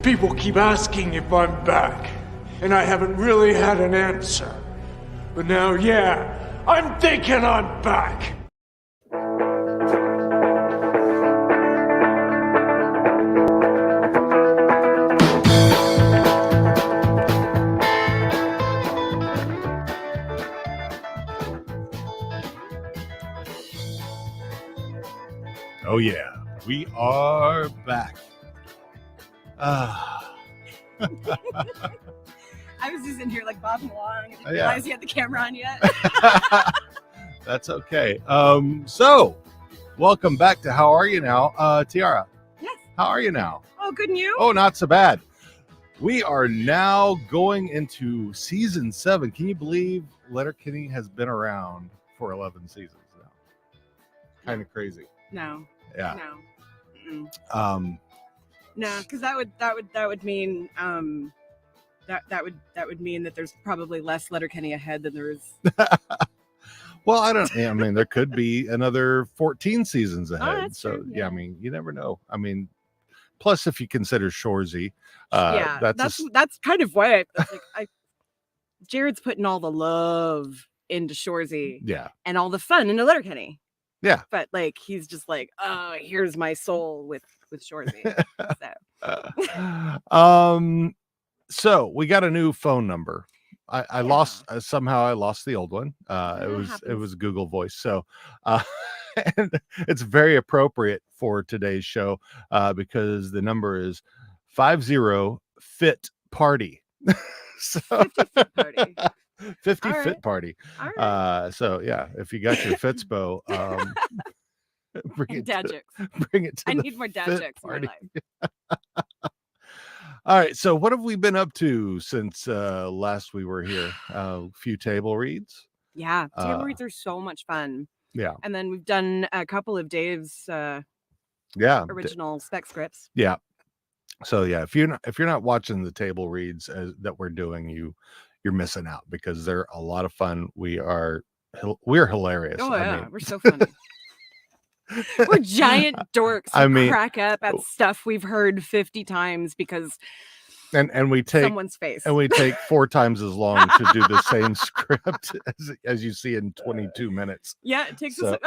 People keep asking if I'm back, and I haven't really had an answer. But now, yeah, I'm thinking I'm back. Oh yeah, we are back. I was just in here like bobbing along. I didn't Yeah. realize you had the camera on yet. That's okay. So welcome back to How Are You Now? Tiara, Yes. how are you now? Oh, good, and you? Oh, not so bad. We are now going into season 7. Can you believe Letterkenny has been around for 11 seasons now? Kind of crazy. No. Yeah. No. Mm-mm. No, because that would mean that would mean that there's probably less Letterkenny ahead than there is. Well, I mean, there could be another 14 seasons ahead. That's So true, yeah, yeah. I mean, you never know. I mean, plus if you consider Shoresy, Yeah, that's kind of why Jared's putting all the love into Shoresy yeah, and all the fun into Letterkenny. yeah. But like he's just like, oh, here's my soul with Shoresy. So. So we got a new phone number. I Yeah. lost somehow I lost the old one. It happens. was Google Voice. So and it's very appropriate for today's show because the number is 50 fit party. So 50 fit party. 50 All fit right. party. All right. So yeah, if you got your Fitspo, And dad jokes. bring it to I the need more dad fit jokes in party. my life. All right, so what have we been up to since last we were here? A few table reads. Yeah, table reads are so much fun. Yeah, And then we've done a couple of Dave's yeah, original spec scripts. yeah. So yeah, if you're not watching the table reads that we're doing, you're missing out because they're a lot of fun. We're hilarious. Oh I yeah, mean, we're so funny. We're giant dorks who I mean, crack up at stuff we've heard 50 times because and we take someone's face. and we take 4 times as long to do the same script as you see in 22 minutes. Yeah, it takes us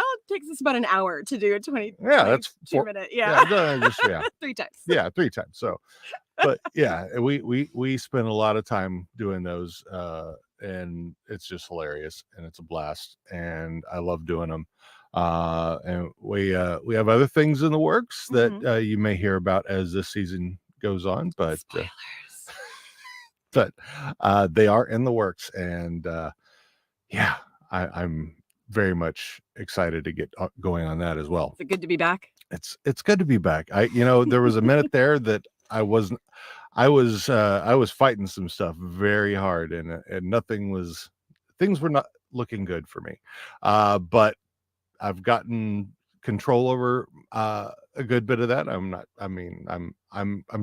about an hour to do a 20. Yeah, that's 2 minute. Yeah. Yeah. 3 times. Yeah, 3 times. So, but yeah, we spend a lot of time doing those, and it's just hilarious and it's a blast, and I love doing them. And we have other things in the works that you may hear about as this season goes on, but they are in the works, and yeah, I'm very much excited to get going on that as well. Is it good to be back? It's good to be back. There was a minute there that I was fighting some stuff very hard, and things were not looking good for me. But I've gotten control over a good bit of that. I'm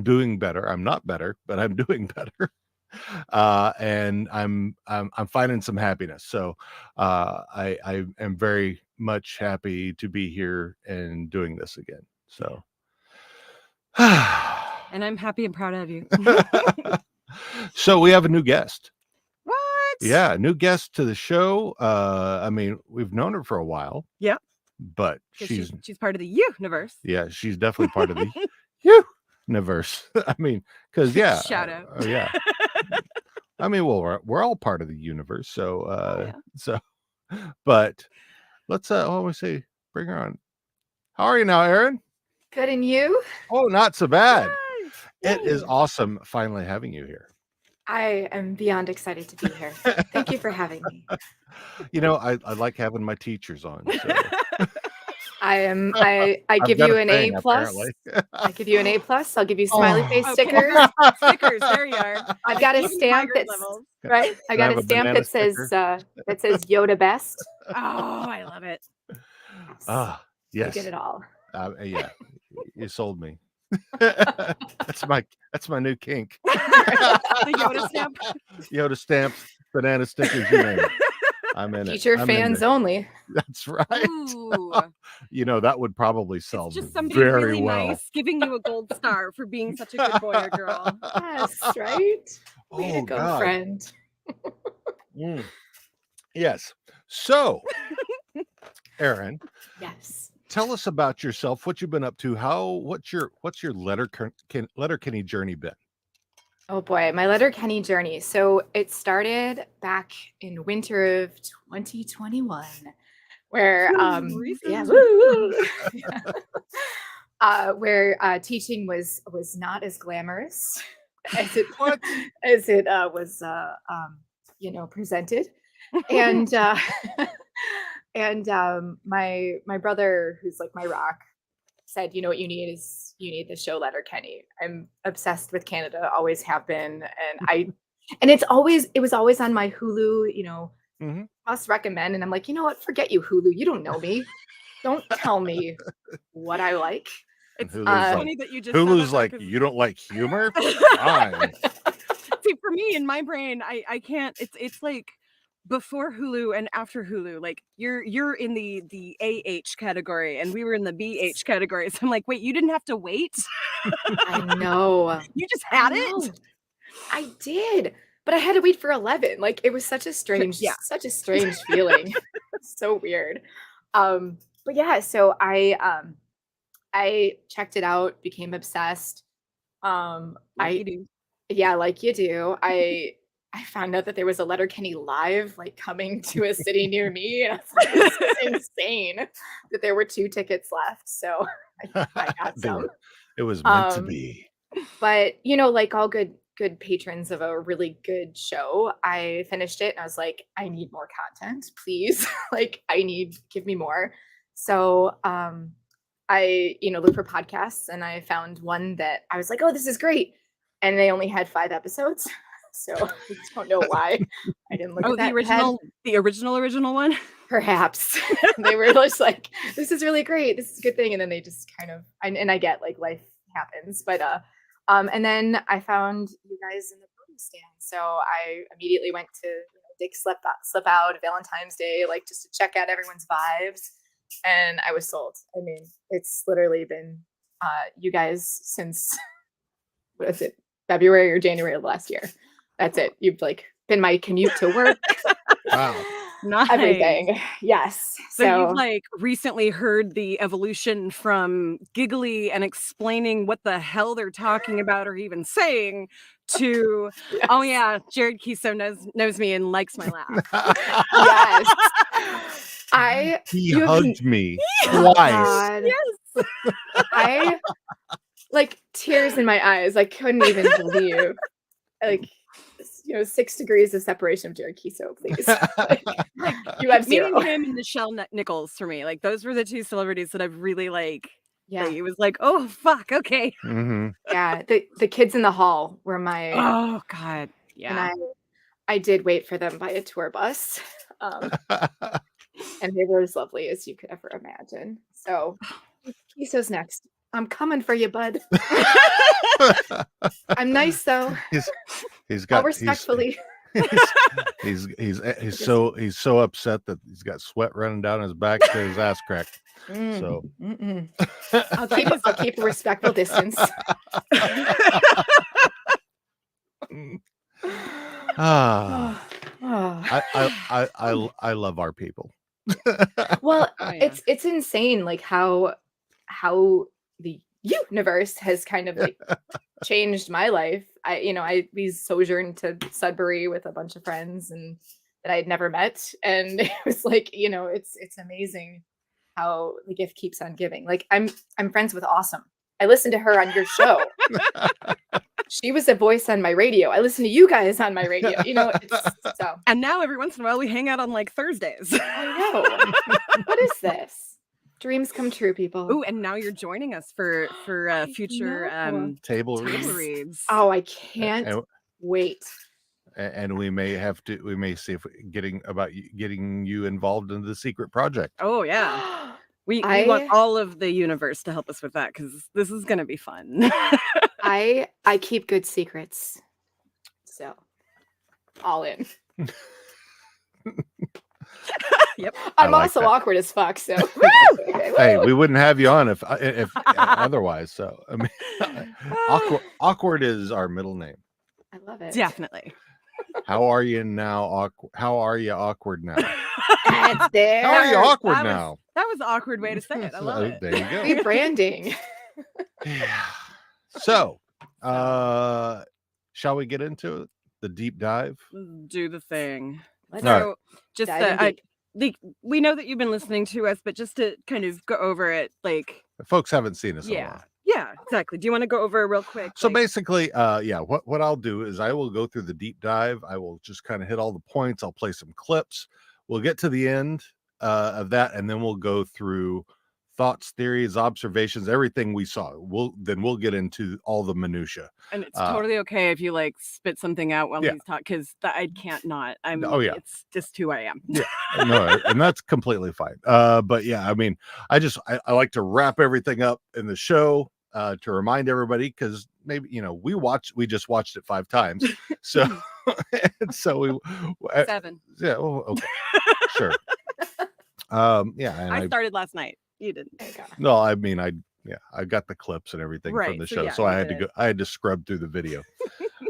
doing better. I'm not better, but I'm doing better. And I'm finding some happiness. So I am very much happy to be here and doing this again. So And I'm happy and proud of you. So we have a new guest. What? Yeah, new guest to the show. I mean, we've known her for a while. Yeah. But she's part of the universe. Yeah, she's definitely part of the universe. I mean, because Shout out. Yeah. I mean, well, we're all part of the universe. So but let's bring her on. How are you now, Erin? Good, and you? Oh, not so bad. Yay. It is awesome finally having you here. I am beyond excited to be here. Thank you for having me. I like having my teachers on. So. I give you an A+. I give you an A+. I'll give you smiley face stickers. Stickers, there you are. I've got a stamp that's right. I got a stamp that says Yoda best. Oh, I love it. Yes. You get it all. Yeah, you sold me. That's my new kink. The Yoda stamp. Yoda stamps, banana stickers, you name it. I'm in it. Teacher I'm fans only. That's right. Ooh. That would probably sell It's just somebody very really well. nice giving you a gold star for being such a good boy or girl. Yes, right? Way to go, God. friend. Yes. So, Erin, Yes. tell us about yourself. What you've been up to? What's your Letterkenny journey been? Oh boy, my Letterkenny journey. So it started back in winter of 2021, where yeah, woo, where teaching was not as glamorous as it was presented, and my brother, who's like my rock, said, you know what you need is the show Letterkenny. I'm obsessed with Canada, always have been, and it was always on my Hulu, must recommend, and I'm like, you know what, forget you, Hulu, you don't know me, don't tell me what I like. It's funny that you just Hulu's like, you don't like humor? Fine. See, for me in my brain, I can't. It's like before Hulu and after Hulu. Like you're in the AH category, and we were in the BH category. So I'm like, wait, you didn't have to wait. I know. You just had it. I did, but I had to wait for 11. Like it was such a strange feeling. So weird. But yeah, so I checked it out, became obsessed. Like you do. I found out that there was a Letterkenny live, like coming to a city near me, and I was like, this is insane that there were 2 tickets left. So I got some. It was meant to be. But like all good patrons of a really good show, I finished it and I was like, I need more content, please. Like give me more. So I looked for podcasts, and I found one that I was like, oh, this is great. And they only had 5 episodes. So I don't know why I didn't look at that. The original one. Perhaps they were just like, this is really great, this is a good thing, and then they just kind of, and I get like life happens, but and then I found you guys in the produce stand, so I immediately went to Dick Slip Out Valentine's Day, like just to check out everyone's vibes, and I was sold. I mean, it's literally been you guys since what is it, February or January of last year. That's it. You've like been my commute to work. Wow. Nice. Everything. Yes. So you've like recently heard the evolution from giggly and explaining what the hell they're talking about or even saying to, yes. Oh yeah, Jared Kiso knows me and likes my laugh. Yes. He hugged me twice. Yes. I like tears in my eyes. I couldn't even believe, like, 6 degrees of separation of Jared Kiso, please. Like, you have 0. Meeting him and Michelle Nichols for me, like those were the 2 celebrities that I've really like. Yeah, it was like, oh fuck, okay. Mm-hmm. Yeah, the kids in the hall were my. Oh god, yeah. And I did wait for them by a tour bus, and they were as lovely as you could ever imagine. So, Kiso's next. I'm coming for you, bud. I'm nice though. He's got respectfully. He's so upset that he's got sweat running down his back to his ass crack. So I'll keep a respectful distance. I love our people. Well, it's insane, like how the universe has kind of like changed my life. We sojourned to Sudbury with a bunch of friends and that I had never met, and it was like, it's amazing how the gift keeps on giving. Like I'm friends with Awesome. I listened to her on your show. She was a voice on my radio. I listen to you guys on my radio. So. And now every once in a while we hang out on like Thursdays. I know. What is this? Dreams come true, people. Oh, and now you're joining us for future table reads. Oh, I can't wait. And we may see if getting you involved in the secret project. Oh yeah. We want all of the universe to help us with that, because this is going to be fun. I keep good secrets. So all in. Yep. I'm like also that. awkward as fuck. So Hey, we wouldn't have you on if otherwise. So I mean, awkward is our middle name. I love it. Definitely. How are you now? How are you awkward now? That's there. How are you awkward That was- now? That was an awkward way to say it. I love it. There you go. Rebranding. Yeah. So, shall we get into the deep dive? Do the thing. Let's So, just dive in deep. we know that you've been listening to us, but just to kind of go over it, like, Folks haven't seen us in a yeah, while. yeah, exactly. Do you want to go over it real quick? So like- basically, what I'll do is I will go through the deep dive. I will just kind of hit all the points. I'll play some clips. We'll get to the end of that, and then we'll go through thoughts, theories, observations, everything we saw. We'll get into all the minutia. And it's totally okay if you like spit something out while Yeah. he's talking, because I can't not. Oh, yeah. It's just who I am. Yeah, no, and that's completely fine. But yeah, I mean, I like to wrap everything up in the show to remind everybody, because maybe we just watched it 5 times, so so we 7. yeah, oh, okay, sure. Yeah, and I started last night. You didn't. There you go. no, I mean, I got the clips and everything from Right, the so show, yeah, so you I had did. I had to scrub through the video.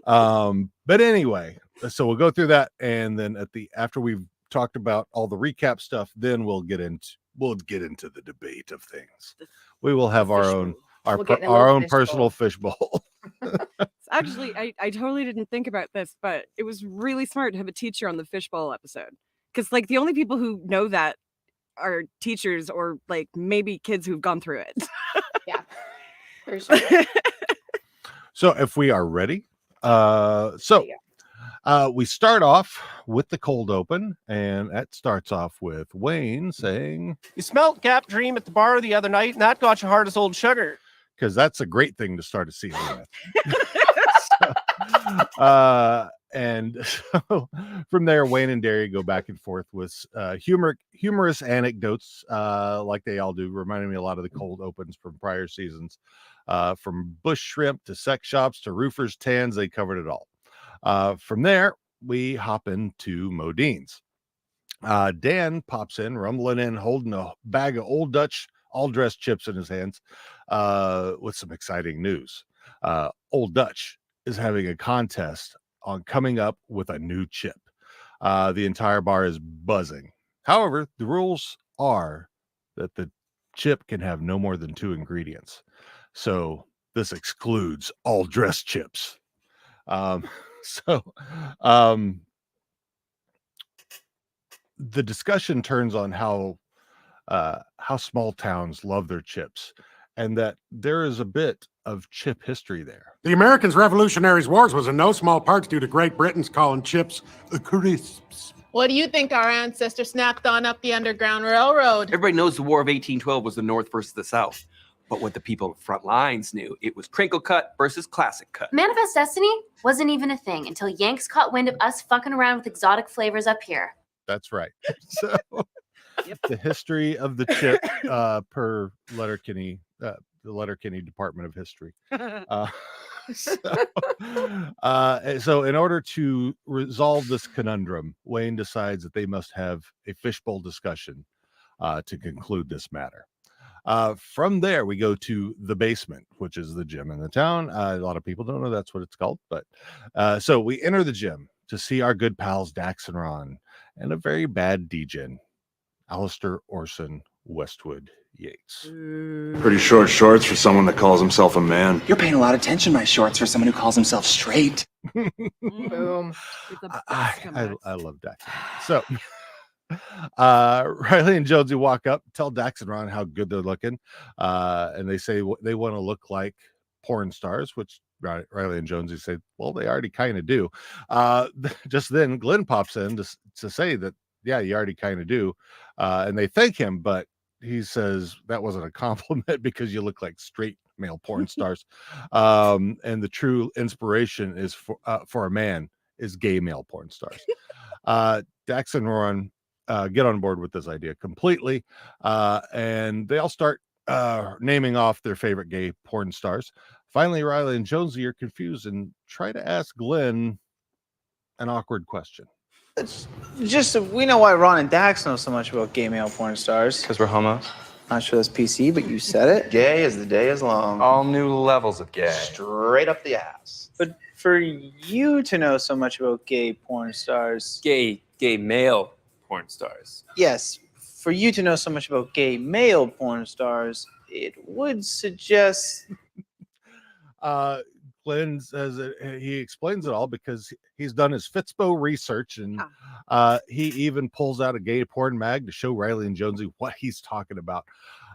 But anyway, so we'll go through that, and then after we've talked about all the recap stuff, then we'll get into the debate of things. We will have our own We'll get in a our little own fishbowl. personal fishbowl. Actually, I totally didn't think about this, but it was really smart to have a teacher on the fishbowl episode, because like the only people who know that are teachers or like maybe kids who've gone through it. Yeah. For sure. So if we are ready, Yeah. we start off with the cold open, and that starts off with Wayne saying, You smelt Gap Dream at the bar the other night, and that got you hard as old sugar. because that's a great thing to start a season with. And so from there, Wayne and Derry go back and forth with humorous anecdotes, like they all do, reminding me a lot of the cold opens from prior seasons. From bush shrimp to sex shops to roofers' tans, they covered it all. From there, we hop into Modine's. Dan pops in, rumbling in, holding a bag of Old Dutch all dressed chips in his hands, with some exciting news. Old Dutch is having a contest on coming up with a new chip. The entire bar is buzzing. However, the rules are that the chip can have no more than 2 ingredients. So this excludes all dressed chips. The discussion turns on how small towns love their chips, and that there is a bit of chip history there. The Americans' Revolutionary Wars was in no small part due to Great Britain's calling chips crisps. What do you think our ancestors snacked on up the Underground Railroad? Everybody knows the War of 1812 was the North versus the South. But what the people at the front lines knew, it was crinkle cut versus classic cut. Manifest Destiny wasn't even a thing until Yanks caught wind of us fucking around with exotic flavors up here. That's right. So the history of the chip, per Letterkenny, the Letterkenny Department of History. So in order to resolve this conundrum, Wayne decides that they must have a fishbowl discussion to conclude this matter. From there, we go to the basement, which is the gym in the town. A lot of people don't know that's what it's called, but so we enter the gym to see our good pals Dax and Ron and a very bad degen, Alistair Orson Westwood Yates. Pretty short shorts for someone that calls himself a man. You're paying a lot of attention to my shorts for someone who calls himself straight. Boom. I love Dax. So Riley and Jonesy walk up, tell Dax and Ron how good they're looking, and they say they want to look like porn stars, which Riley and Jonesy say, well, they already kind of do. Just then Glenn pops in to say that, yeah, you already kind of do, and they thank him, but he says that wasn't a compliment because you look like straight male porn stars, and the true inspiration is for a man is gay male porn stars. Dax and Ron get on board with this idea completely, and they all start naming off their favorite gay porn stars. Finally, Riley and Jonesy are confused and try to ask Glenn an awkward question. It's just we know why Ron and Dax know so much about gay male porn stars. Because we're homos. Not sure that's PC, but you said it. Gay as the day is long. All new levels of gay. Straight up the ass. But for you to know so much about gay porn stars. Gay male porn stars. Yes, for you to know so much about gay male porn stars, it would suggest. Glenn says he explains it all because he's done his Fitzbo research, and he even pulls out a gay porn mag to show Riley and Jonesy what he's talking about.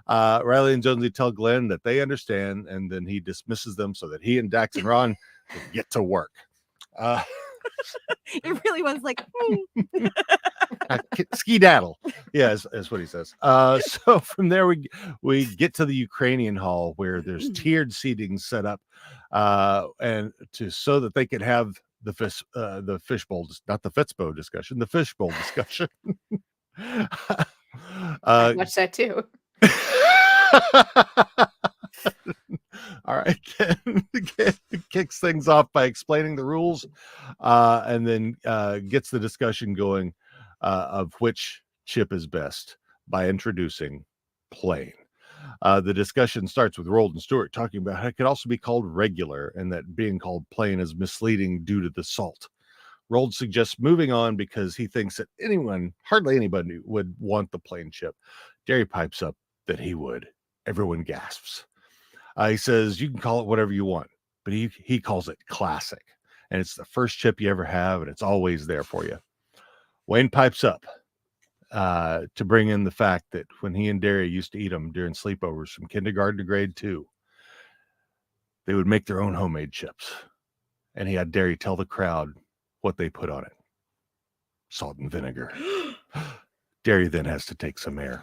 Riley and Jonesy tell Glenn that they understand, and then he dismisses them so that he and Dax and Ron can get to work. It really was like Ski-daddle. Yeah, is what he says. So from there we get to the Ukrainian hall where there's tiered seating set up, and so that they could have the fishbowl, not the Fitzbo discussion, the fishbowl discussion. I watched that too. All right, Ken kicks things off by explaining the rules, and then gets the discussion going of which chip is best by introducing plain. The discussion starts with Rold and Stewart talking about how it could also be called regular, and that being called plain is misleading due to the salt. Rold suggests moving on because he thinks that hardly anybody would want the plain chip. Jerry pipes up that he would. Everyone gasps. He says, you can call it whatever you want, but he calls it classic. And it's the first chip you ever have, and it's always there for you. Wayne pipes up to bring in the fact that when he and Derry used to eat them during sleepovers from kindergarten to grade 2, they would make their own homemade chips. And he had Derry tell the crowd what they put on it. Salt and vinegar. Derry then has to take some air.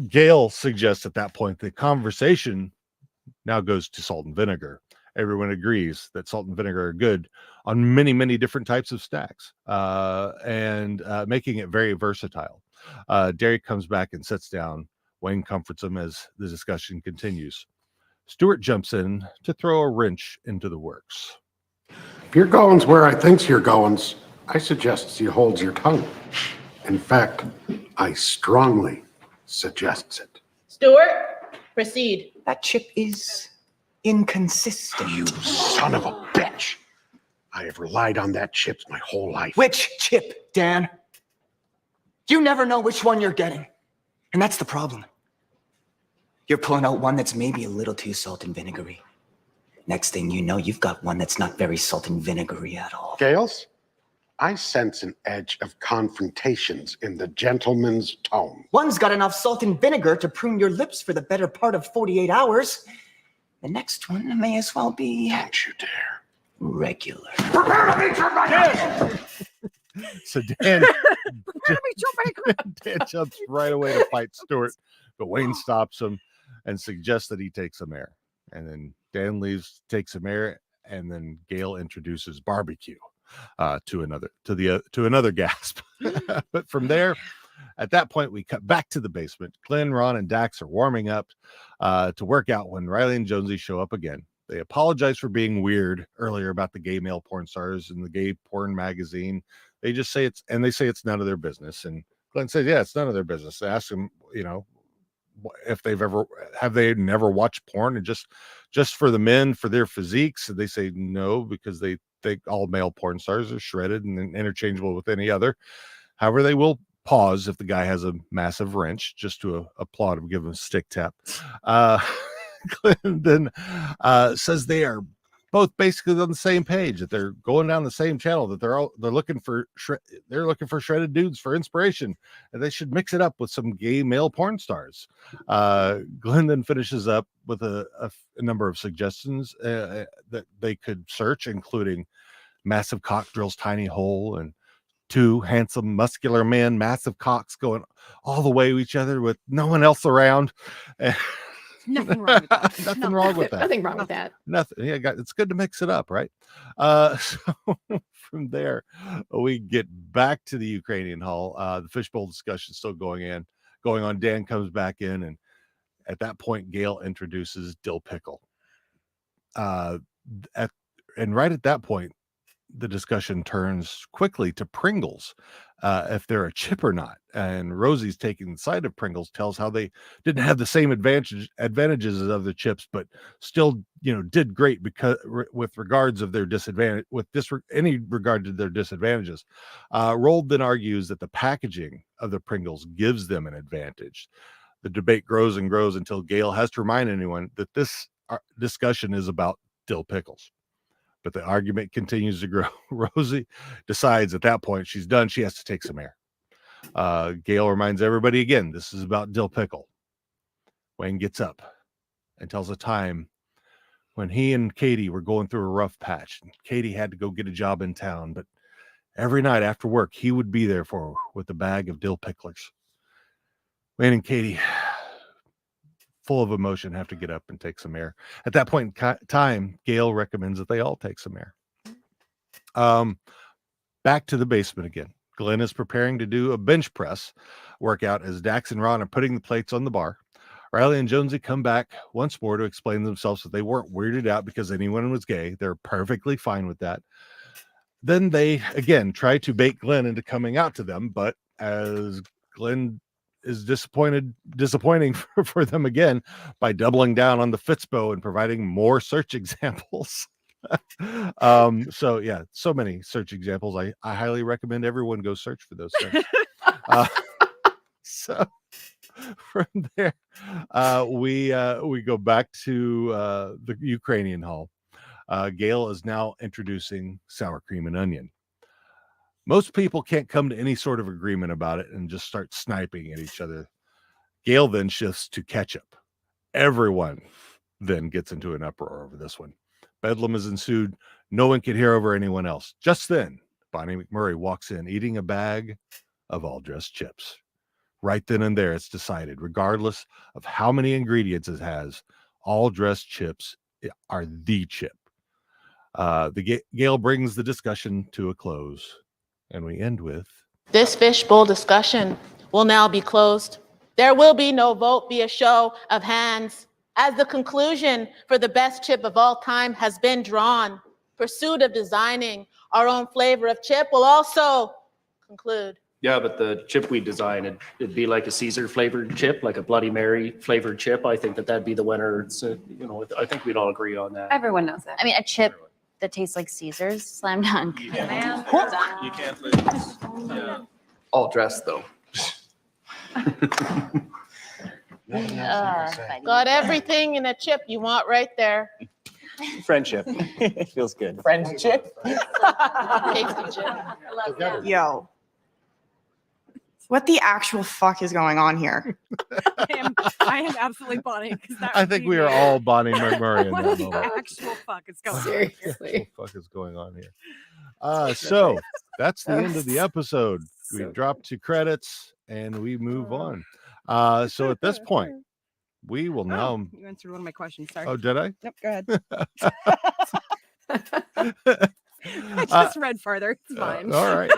Gail suggests at that point the conversation now goes to salt and vinegar. Everyone agrees that salt and vinegar are good on many, many different types of snacks, and making it very versatile. Derry comes back and sits down. Wayne comforts him as the discussion continues. Stewart jumps in to throw a wrench into the works. If you're going's where I thinks you're going's, I suggest you holds your tongue. In fact, I strongly suggests it. Stewart, proceed. That chip is inconsistent. You son of a bitch! I have relied on that chip my whole life. Which chip, Dan? You never know which one you're getting. And that's the problem. You're pulling out one that's maybe a little too salt and vinegary. Next thing you know, you've got one that's not very salt and vinegary at all. Gales, I sense an edge of confrontations in the gentleman's tone. One's got enough salt and vinegar to prune your lips for the better part of 48 hours. The next one may as well be... Don't you dare. Regular. Prepare to meet your maker! So Dan jumps right away to fight Stewart, but Wayne stops him and suggests that he take some air. And then Dan leaves, takes some air, and then Gail introduces barbecue to another gasp. But from there, at that point, we cut back to the basement. Glenn, Ron, and Dax are warming up to work out when Riley and Jonesy show up again. They apologize for being weird earlier about the gay male porn stars in the gay porn magazine. They just say it's none of their business. And Glenn says, yeah, it's none of their business. They ask them, if have they never watched porn and just for the men, for their physiques? And they say no, because they think all male porn stars are shredded and interchangeable with any other. However, they will pause if the guy has a massive wrench just to applaud him, give him a stick tap. Glenn then says they are both basically on the same page, that they're going down the same channel, that they're looking for shredded dudes for inspiration, and they should mix it up with some gay male porn stars. Glenn then finishes up with a number of suggestions that they could search, including massive cock drills tiny hole, and 2 handsome muscular men, massive cocks going all the way with each other with no one else around. Nothing wrong with that. Nothing wrong with that. Nothing wrong with that. Nothing. Yeah, it's good to mix it up, right? So from there, we get back to the Ukrainian hall. The fishbowl discussion still going on. Dan comes back in, and at that point, Gail introduces dill pickle. And right at that point, the discussion turns quickly to Pringles, if they're a chip or not. And Rosie's taking the side of Pringles, tells how they didn't have the same advantages as other chips, but still, did great because with regards of their disadvantage, any regard to their disadvantages. Rold then argues that the packaging of the Pringles gives them an advantage. The debate grows and grows until Gail has to remind anyone that this discussion is about dill pickles. But the argument continues to grow. Rosie decides at that point she's done. She has to take some air. Gail reminds everybody again, this is about dill pickle. Wayne gets up and tells a time when he and Katie were going through a rough patch. Katie had to go get a job in town, but every night after work, he would be there for her with a bag of dill picklers. Wayne and Katie, full of emotion, have to get up and take some air. At that point in time, Gail recommends that they all take some air. Back to the basement again. Glenn is preparing to do a bench press workout as Dax and Ron are putting the plates on the bar. Riley and Jonesy come back once more to explain themselves that they weren't weirded out because anyone was gay. They're perfectly fine with that. Then they, again, try to bait Glenn into coming out to them, but as Glenn is disappointing for them again by doubling down on the Fitzbo and providing more search examples. So yeah, so many search examples. I highly recommend everyone go search for those things. So from there, we go back to the Ukrainian hall. Gail is now introducing sour cream and onion. Most people can't come to any sort of agreement about it and just start sniping at each other. Gail then shifts to ketchup. Everyone then gets into an uproar over this one. Bedlam is ensued. No one can hear over anyone else. Just then, Bonnie McMurray walks in eating a bag of all-dressed chips. Right then and there, it's decided, regardless of how many ingredients it has, all-dressed chips are the chip. Gail brings the discussion to a close. And we end with... This fishbowl discussion will now be closed. There will be no vote via show of hands, as the conclusion for the best chip of all time has been drawn. Pursuit of designing our own flavor of chip will also conclude. Yeah, but the chip we design, it'd be like a Caesar flavored chip, like a Bloody Mary flavored chip. I think that'd be the winner. It's, I think we'd all agree on that. Everyone knows that. I mean, a chip that tastes like Caesar's, slam dunk. You can't lose. Yeah. All dressed though. Got everything in a chip you want right there. Friendship. Feels good. Friendship? Tasty chip. I love that. Yo. What the actual fuck is going on here? I am absolutely Bonnie. I think we are all Bonnie McMurray in What that the moment. actual fuck is going on? What the fuck is going on here? So that's the end of the episode. We drop to credits and we move on. So at this point, we will now. You answered one of my questions. Sorry. Oh, did I? Yep. Go ahead. I just read farther. It's fine. All right.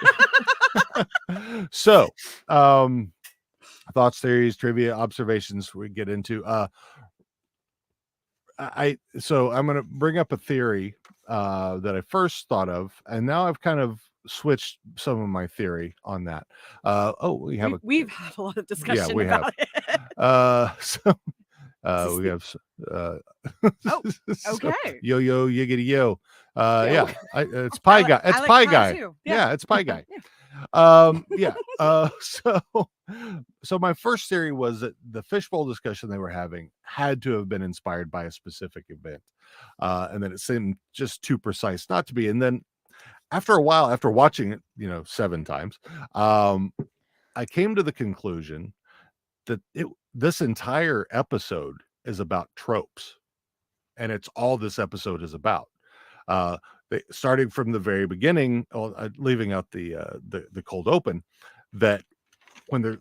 So, thoughts, theories, trivia, observations we get into. I'm going to bring up a theory that I first thought of, and now I've kind of switched some of my theory on that. We've had a lot of discussion. Yeah, we about have. We have. Okay. Yo yiggity yo. It's Pie Guy. It's Pie Guy. Yeah, it's Pie Guy. So my first theory was that the fishbowl discussion they were having had to have been inspired by a specific event, and then it seemed just too precise not to be. And then after a while, after watching it 7 times, I came to the conclusion that this entire episode is about tropes, and it's all this episode is about. Starting from the very beginning, leaving out the cold open, that when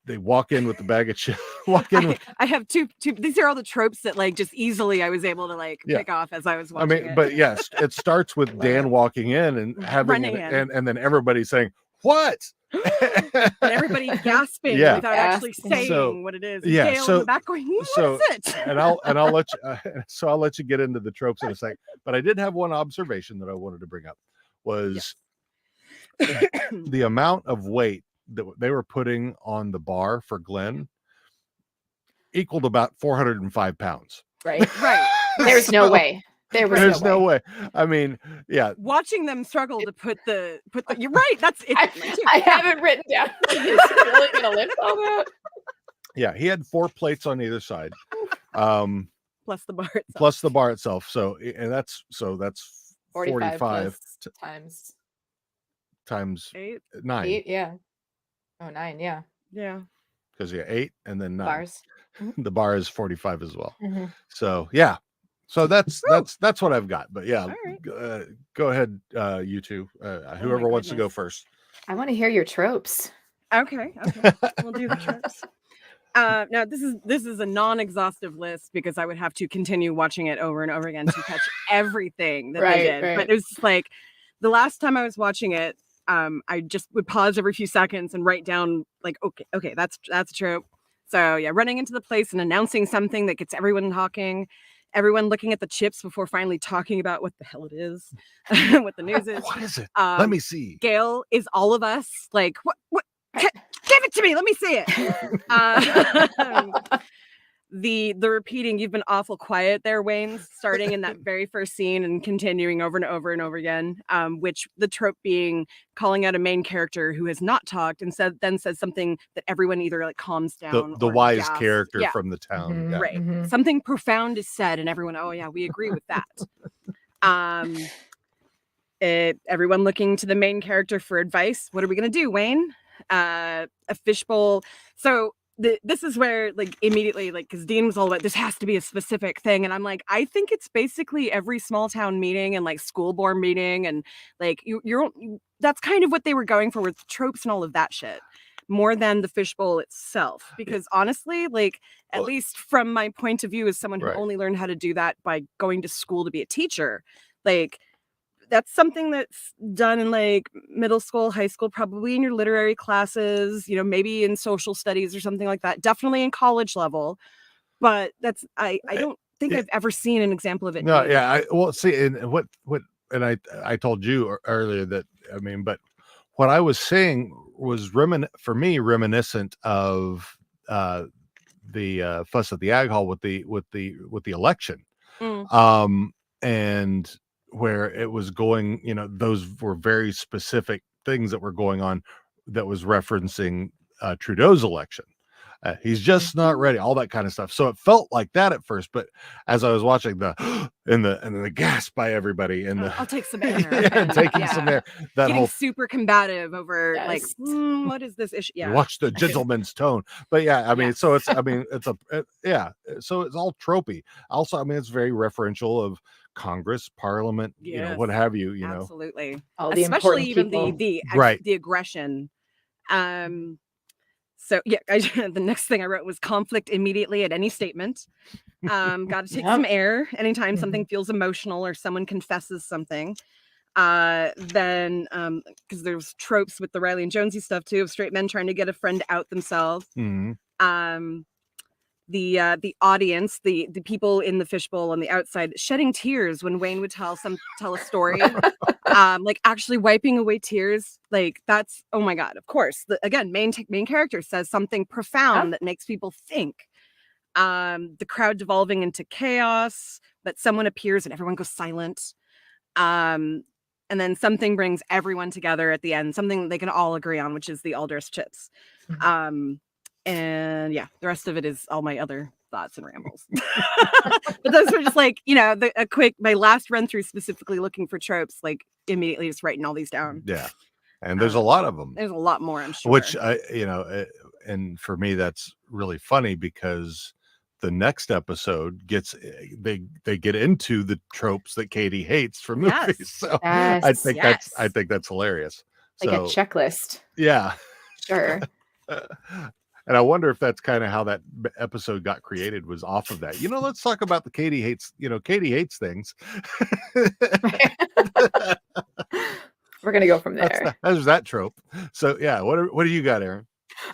they walk in with the bag of chips, I have two. These are all the tropes that just easily I was able to pick off as I was watching. But yes, it starts with Dan walking in and having and then everybody saying, "What?" And everybody gasping without actually saying what it is. Yeah, Gail in the back going, "What is it?" And I'll let you. I'll let you get into the tropes in a second. But I did have one observation that I wanted to bring up. was the amount of weight that they were putting on the bar for Glenn equaled about 405 pounds. Right. Right. There's no way. There's no way. I mean, yeah. Watching them struggle to put the you're right. That's it. I haven't written down. Is he really gonna lift all that? Yeah, he had 4 plates on either side. Plus the bar itself. Plus the bar itself. So and that's 45 45 times 9. 8, yeah. Oh, 9, yeah. Yeah. Because 8 and then 9. Bars. The bar is 45 as well. Mhm. So yeah. So that's what I've got. But yeah, go ahead, you two. Whoever wants to go first. I want to hear your tropes. Okay. We'll do the tropes. Now this is a non-exhaustive list because I would have to continue watching it over and over again to catch everything that they did. Right. But it was just like the last time I was watching it, I just would pause every few seconds and write down like, okay, that's a trope. So yeah, running into the place and announcing something that gets everyone talking, everyone looking at the chips before finally talking about what the hell it is, what the news is. What is it? Let me see. Gail is all of us. Like, what? Give it to me. Let me see it. The repeating, you've been awful quiet there, Wayne, starting in that very first scene and continuing over and over and over again, which the trope being calling out a main character who has not talked and then says something that everyone either like calms down. The or wise gasps. character Yeah. from the town. Mm-hmm. Yeah. Right. Something profound is said and everyone, oh yeah, we agree with that. Everyone looking to the main character for advice. What are we going to do, Wayne? A fishbowl. So this is where like immediately like because Dean was all about this has to be a specific thing and I'm like I think it's basically every small town meeting and like school board meeting and like you're that's kind of what they were going for with tropes and all of that shit more than the fishbowl itself because honestly like at least from my point of view as someone who only learned how to do that by going to school to be a teacher like that's something that's done in like middle school, high school, probably in your literary classes, you know, maybe in social studies or something like that. Definitely in college level. But that's I don't think I've ever seen an example of it. No, yeah. Well, see, and I told you earlier that I mean, but what I was saying was for me reminiscent of the fuss at the Ag Hall with the election, and where it was going, you know, those were very specific things that were going on that was referencing Trudeau's election. He's just not ready, all that kind of stuff. So it felt like that at first, but as I was watching and the gasp by everybody and I'll take some air. taking some air, that getting whole super combative over like what is this issue? Yeah, watch the gentleman's tone. But yeah, I mean, so it's so it's all tropey. Also, I mean, it's very referential of Congress, Parliament, you know, what have you, you know. Absolutely. All the especially even people. the aggression. So yeah, the next thing I wrote was conflict immediately at any statement. Got to take some air anytime something feels emotional or someone confesses something. Then because there's tropes with the Riley and Jonesy stuff too of straight men trying to get a friend out themselves. The audience, the people in the fishbowl on the outside shedding tears when Wayne would tell a story, like actually wiping away tears. Like that's, oh my God, of course. Again, main character says something profound that makes people think. The crowd devolving into chaos, but someone appears and everyone goes silent. And then something brings everyone together at the end, something they can all agree on, which is the all-dressed chips. And yeah, the rest of it is all my other thoughts and rambles. But those were just like, you know, my last run through specifically looking for tropes, like immediately just writing all these down. Yeah. And there's a lot of them. There's a lot more, I'm sure. Which and for me, that's really funny because the next episode they get into the tropes that Katie hates from movies. So I think that's hilarious. Like a checklist. Yeah. Sure. And I wonder if that's kind of how that episode got created, was off of that. You know, let's talk about the Katie hates things. We're going to go from there. There's that trope. So yeah, what do you got, Erin?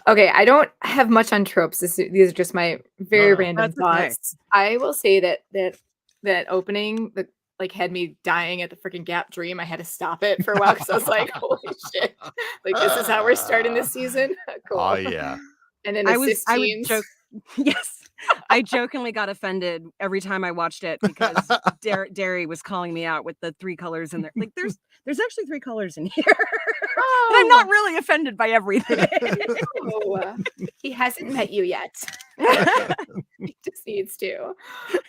Okay, I don't have much on tropes. These are just my very random thoughts. I will say that opening, like had me dying at the freaking Gap Dream. I had to stop it for a while because I was like, holy shit. Like this is how we're starting this season. Cool. Oh yeah. And then the I would Sistines. joke. Yes. I jokingly got offended every time I watched it because Derry was calling me out with the 3 colors in there. Like there's actually 3 colors in here. But I'm not really offended by everything. Oh, he hasn't met you yet. He just needs to.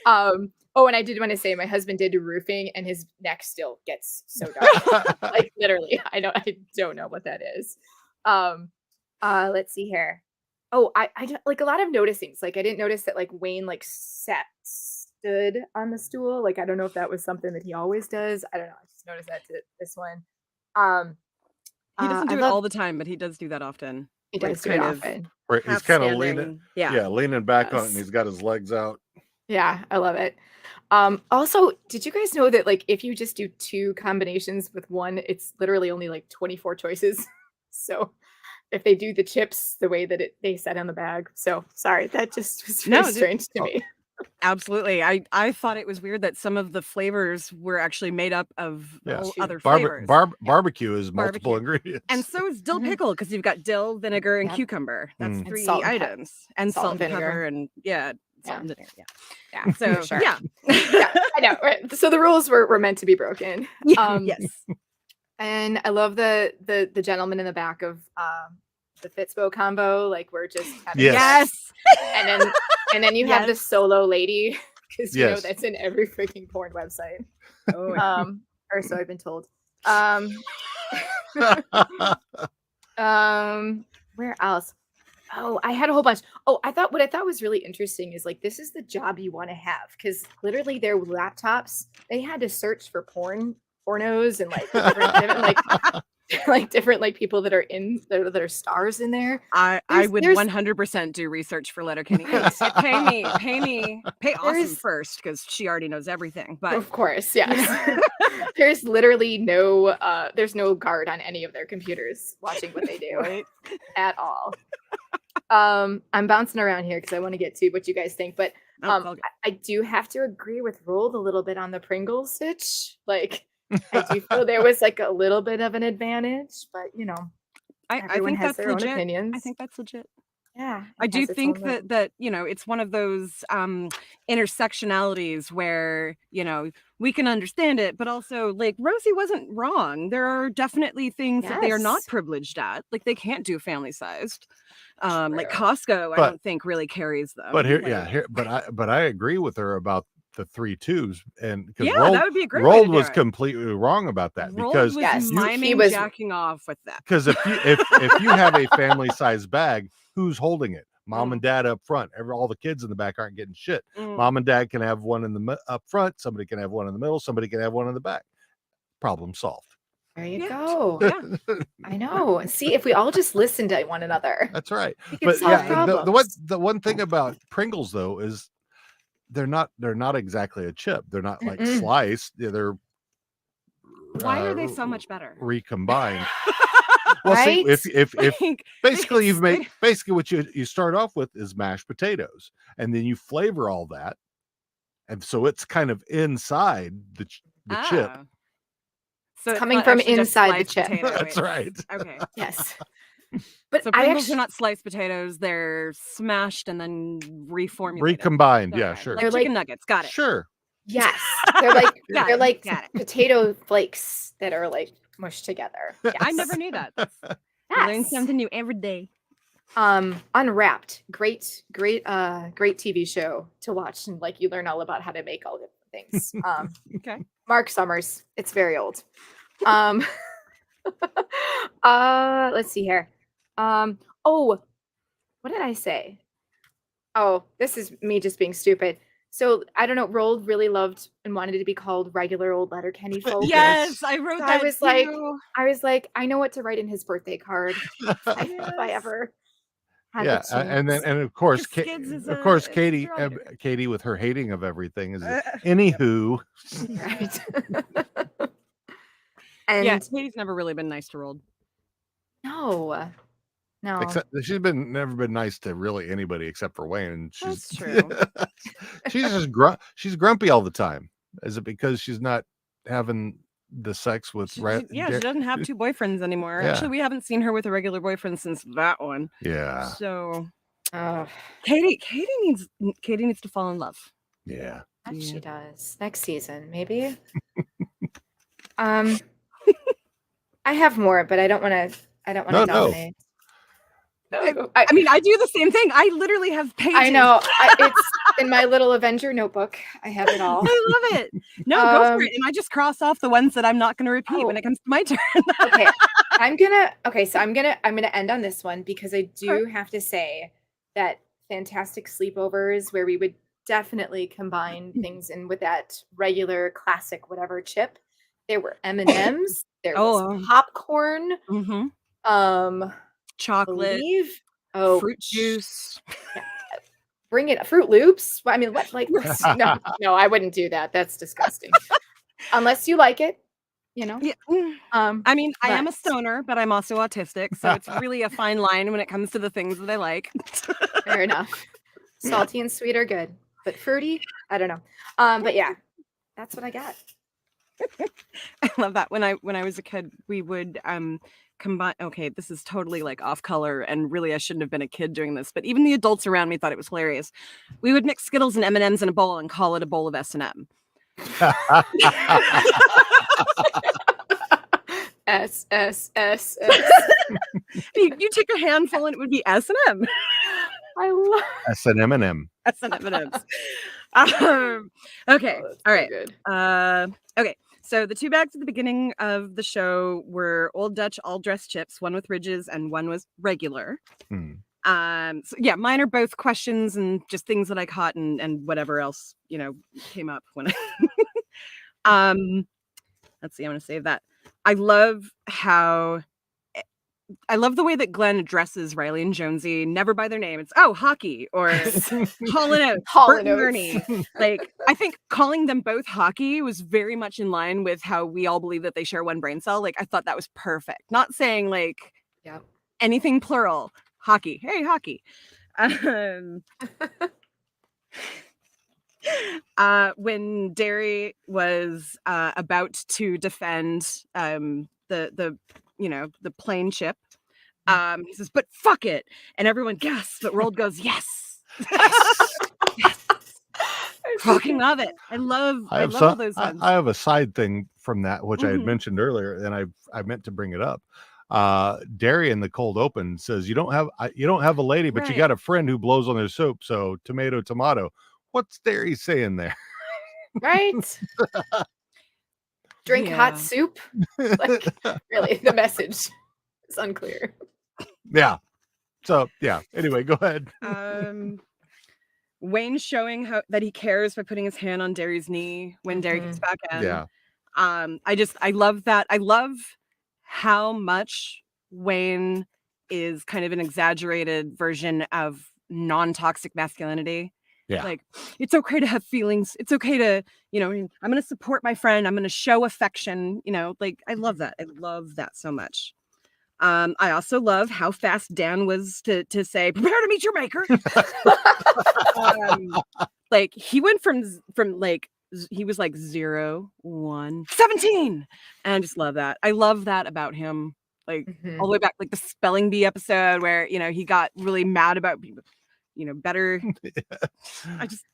Oh, and I did want to say my husband did roofing and his neck still gets so dark. Like literally. I don't know what that is. Let's see here. Oh, I like a lot of noticings. Like I didn't notice that like Wayne like stood on the stool. Like I don't know if that was something that he always does. I don't know. I just noticed that to this one. He doesn't do it all the time, but he does do that often. He does do it often. Right, he's kind of leaning, standing. Yeah. leaning back on it, Yes. and he's got his legs out. Yeah, I love it. Also, did you guys know that like if you just do 2 combinations with one, it's literally only like 24 choices. So if they do the chips the way that they said on the bag. So sorry, that just was very strange to me. Absolutely. I thought it was weird that some of the flavors were actually made up of whole other Barbe- flavors. barbecue is multiple ingredients. And so is dill pickle because you've got dill, vinegar, and cucumber. That's Mm. 3 salt and pep- items. And salt salt and and vinegar. pepper and salt and vinegar. Yeah, So for sure. yeah. Yeah, I know. Right. So the rules were meant to be broken. Yes. And I love the gentleman in the back of the Fitzbo combo. Like we're just having Yes. sex. And then you have the solo lady because you know Yes. that's in every freaking porn website. Oh, Or so I've been told. Where else? Oh, I had a whole bunch. Oh, what I thought was really interesting is like this is the job you want to have because literally their laptops they had to search for pornos and like different like different like people that are that are stars in there. I would There's- 100% do research for Letterkenny. Pay Awesome first because she already knows everything. But Of course, yes. There's literally there's no guard on any of their computers watching what they do at all. I'm bouncing around here because I want to get to what you guys think, but I do have to agree with Rold a little bit on the Pringles stitch. Like I do feel there was like a little bit of an advantage, but you know, I everyone think has that's their own legit. opinions. I think that's legit. Yeah, I it do has its think own little- that you know it's one of those intersectionalities where you know we can understand it, but also like Rosie wasn't wrong. There are definitely things that they are not Yes. privileged at. Like they can't do family sized. Like True. Costco, I But- don't think really carries them. But Like, but I agree with her about the 3 twos, and because Yeah, that would be a great way to Rold do was it. completely wrong about that Rold because was Yes, miming he was- jacking off with that. because if you have a family size bag, who's holding it? Mom Mm. and dad up front. All the kids in the back aren't getting shit. Mm. Mom and dad can have one in the up front. Somebody can have one in the middle. Somebody can have one in the back. Problem solved. There you Yeah. go. Yeah. I know. See, if we all just listen to one another. That's right. We can But solve yeah, problems. the one thing about Pringles though is they're not exactly a chip. They're not like Mm-mm. sliced. They're Why are they so much better? recombined. Well, Right? see, if Like, basically you've they- made basically what you start off with is mashed potatoes, and then you flavor all that, and so it's kind of inside the chip. Ah. So it's coming not from actually just inside the sliced chip. potato, That's it's- right. Okay. Yes. But So I Pringles actually are not sliced potatoes; they're smashed and then reformulated. Recombined, yeah, Okay, sure. Like They're chicken like- nuggets. Got it. Sure. yes. They're like Got they're it, like got it. potato flakes that are like mushed together. Yes. I never knew that. You learn Yes. something new every day. Unwrapped. Great TV show to watch and like you learn all about how to make all different things. Okay. Mark Summers. It's very old. Let's see here. Oh, what did I say? Oh, this is me just being stupid. So I don't know. Rold really loved and wanted it to be called regular old Letterkenny folk. Yes, I wrote So that. I was like, I know what to write in his birthday card if I ever had Yeah, the and chance. of course, Skids is of course, a Katie, derogator. Katie with her hating of everything is anywho. Right. And Yeah, Katie's never really been nice to Rold. no. Except she's never been nice to really anybody except for Wayne. And she's That's true. she's just she's grumpy all the time. Is it because she's not having the sex with She doesn't have 2 boyfriends anymore. Yeah. Actually, we haven't seen her with a regular boyfriend since that one. Yeah. So, Katie needs to fall in love. Yeah. She does. Next season, maybe. I have more, but I don't want to dominate. I mean, I do the same thing. I literally have pages. I know. It's in my little Avenger notebook. I have it all. I love it. No, go for it. And I just cross off the ones that I'm not going to repeat when it comes to my turn. Okay. I'm gonna end on this one because I do have to say that fantastic sleepovers where we would definitely combine things in with that regular classic whatever chip. There were M&Ms. There was popcorn. Chocolate. Fruit juice. Yeah. Bring it. Fruit Loops. I mean, what? Like, no, I wouldn't do that. That's disgusting. Unless you like it, you know. Yeah. I mean, I am a stoner, but I'm also autistic, so it's really a fine line when it comes to the things that I like. Fair enough. Salty and sweet are good, but fruity, I don't know. But yeah, that's what I got. I love that. When I was a kid, we would combine. Okay, this is totally like off color, and really I shouldn't have been a kid doing this, but even the adults around me thought it was hilarious. We would mix Skittles and M&Ms in a bowl and call it a bowl of S&M. S. You take a handful and it would be S&M. I love S&M. S&M. Okay. All right. Okay. So the 2 bags at the beginning of the show were Old Dutch all dressed chips, one with ridges and one was regular. So yeah, mine are both questions and just things that I caught and whatever else, came up when I let's see, I'm gonna save that. I love the way that Glenn addresses Riley and Jonesy, never by their name. It's hockey or Hall and Oates, Bert and Ernie. Like, I think calling them both hockey was very much in line with how we all believe that they share one brain cell. Like, I thought that was perfect. Not saying like anything plural. Hockey. Hey, hockey. When Derry was about to defend the plane chip, he says, "But fuck it," and everyone gasps, but Roald goes, "Yes." Yes. Fucking love it. I love all those ones. I have a side thing from that, which I had mentioned earlier, and I meant to bring it up. Derry in the cold open says, you don't have a lady, but you got a friend who blows on their soap. So tomato. What's Derry saying there? Right. Drink hot soup. Like, really, the message is unclear. Yeah. So yeah. Anyway, go ahead. Wayne showing that he cares by putting his hand on Derry's knee when Derry gets back in. Yeah. I love that. I love how much Wayne is kind of an exaggerated version of non-toxic masculinity. Yeah. Like, it's okay to have feelings. It's okay to, I'm going to support my friend. I'm going to show affection. Like, I love that. I love that so much. I also love how fast Dan was to say, "Prepare to meet your maker." Like, he went from like, he was like 0, 1, 17. And I just love that. I love that about him. Like, all the way back, like the spelling bee episode where, he got really mad about better. I just,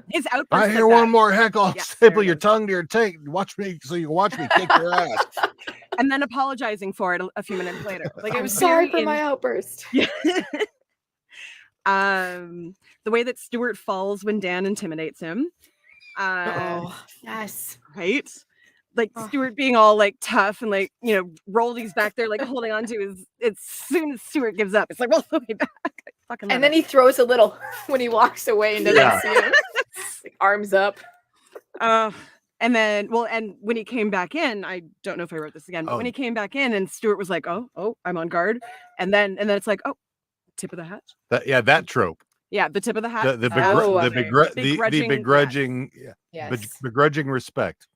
his outburst. I hear one more heck, I'll staple your tongue to your tape. Watch me so you can watch me kick your ass. And then apologizing for it a few minutes later. Like, it was sorry for my outburst. Yeah. The way that Stuart falls when Dan intimidates him. Yes. Right? Like, Stuart being all like tough and like, Roldy's back there like holding on to his, as soon as Stuart gives up, it's like, roll the way back. And then he throws a little when he walks away and doesn't see him. Like, arms up. And then, and when he came back in, I don't know if I wrote this again, but when he came back in and Stuart was like, oh, I'm on guard. And then it's like, oh, tip of the hat. That trope. Yeah, the tip of the hat. The begrudging, begrudging respect.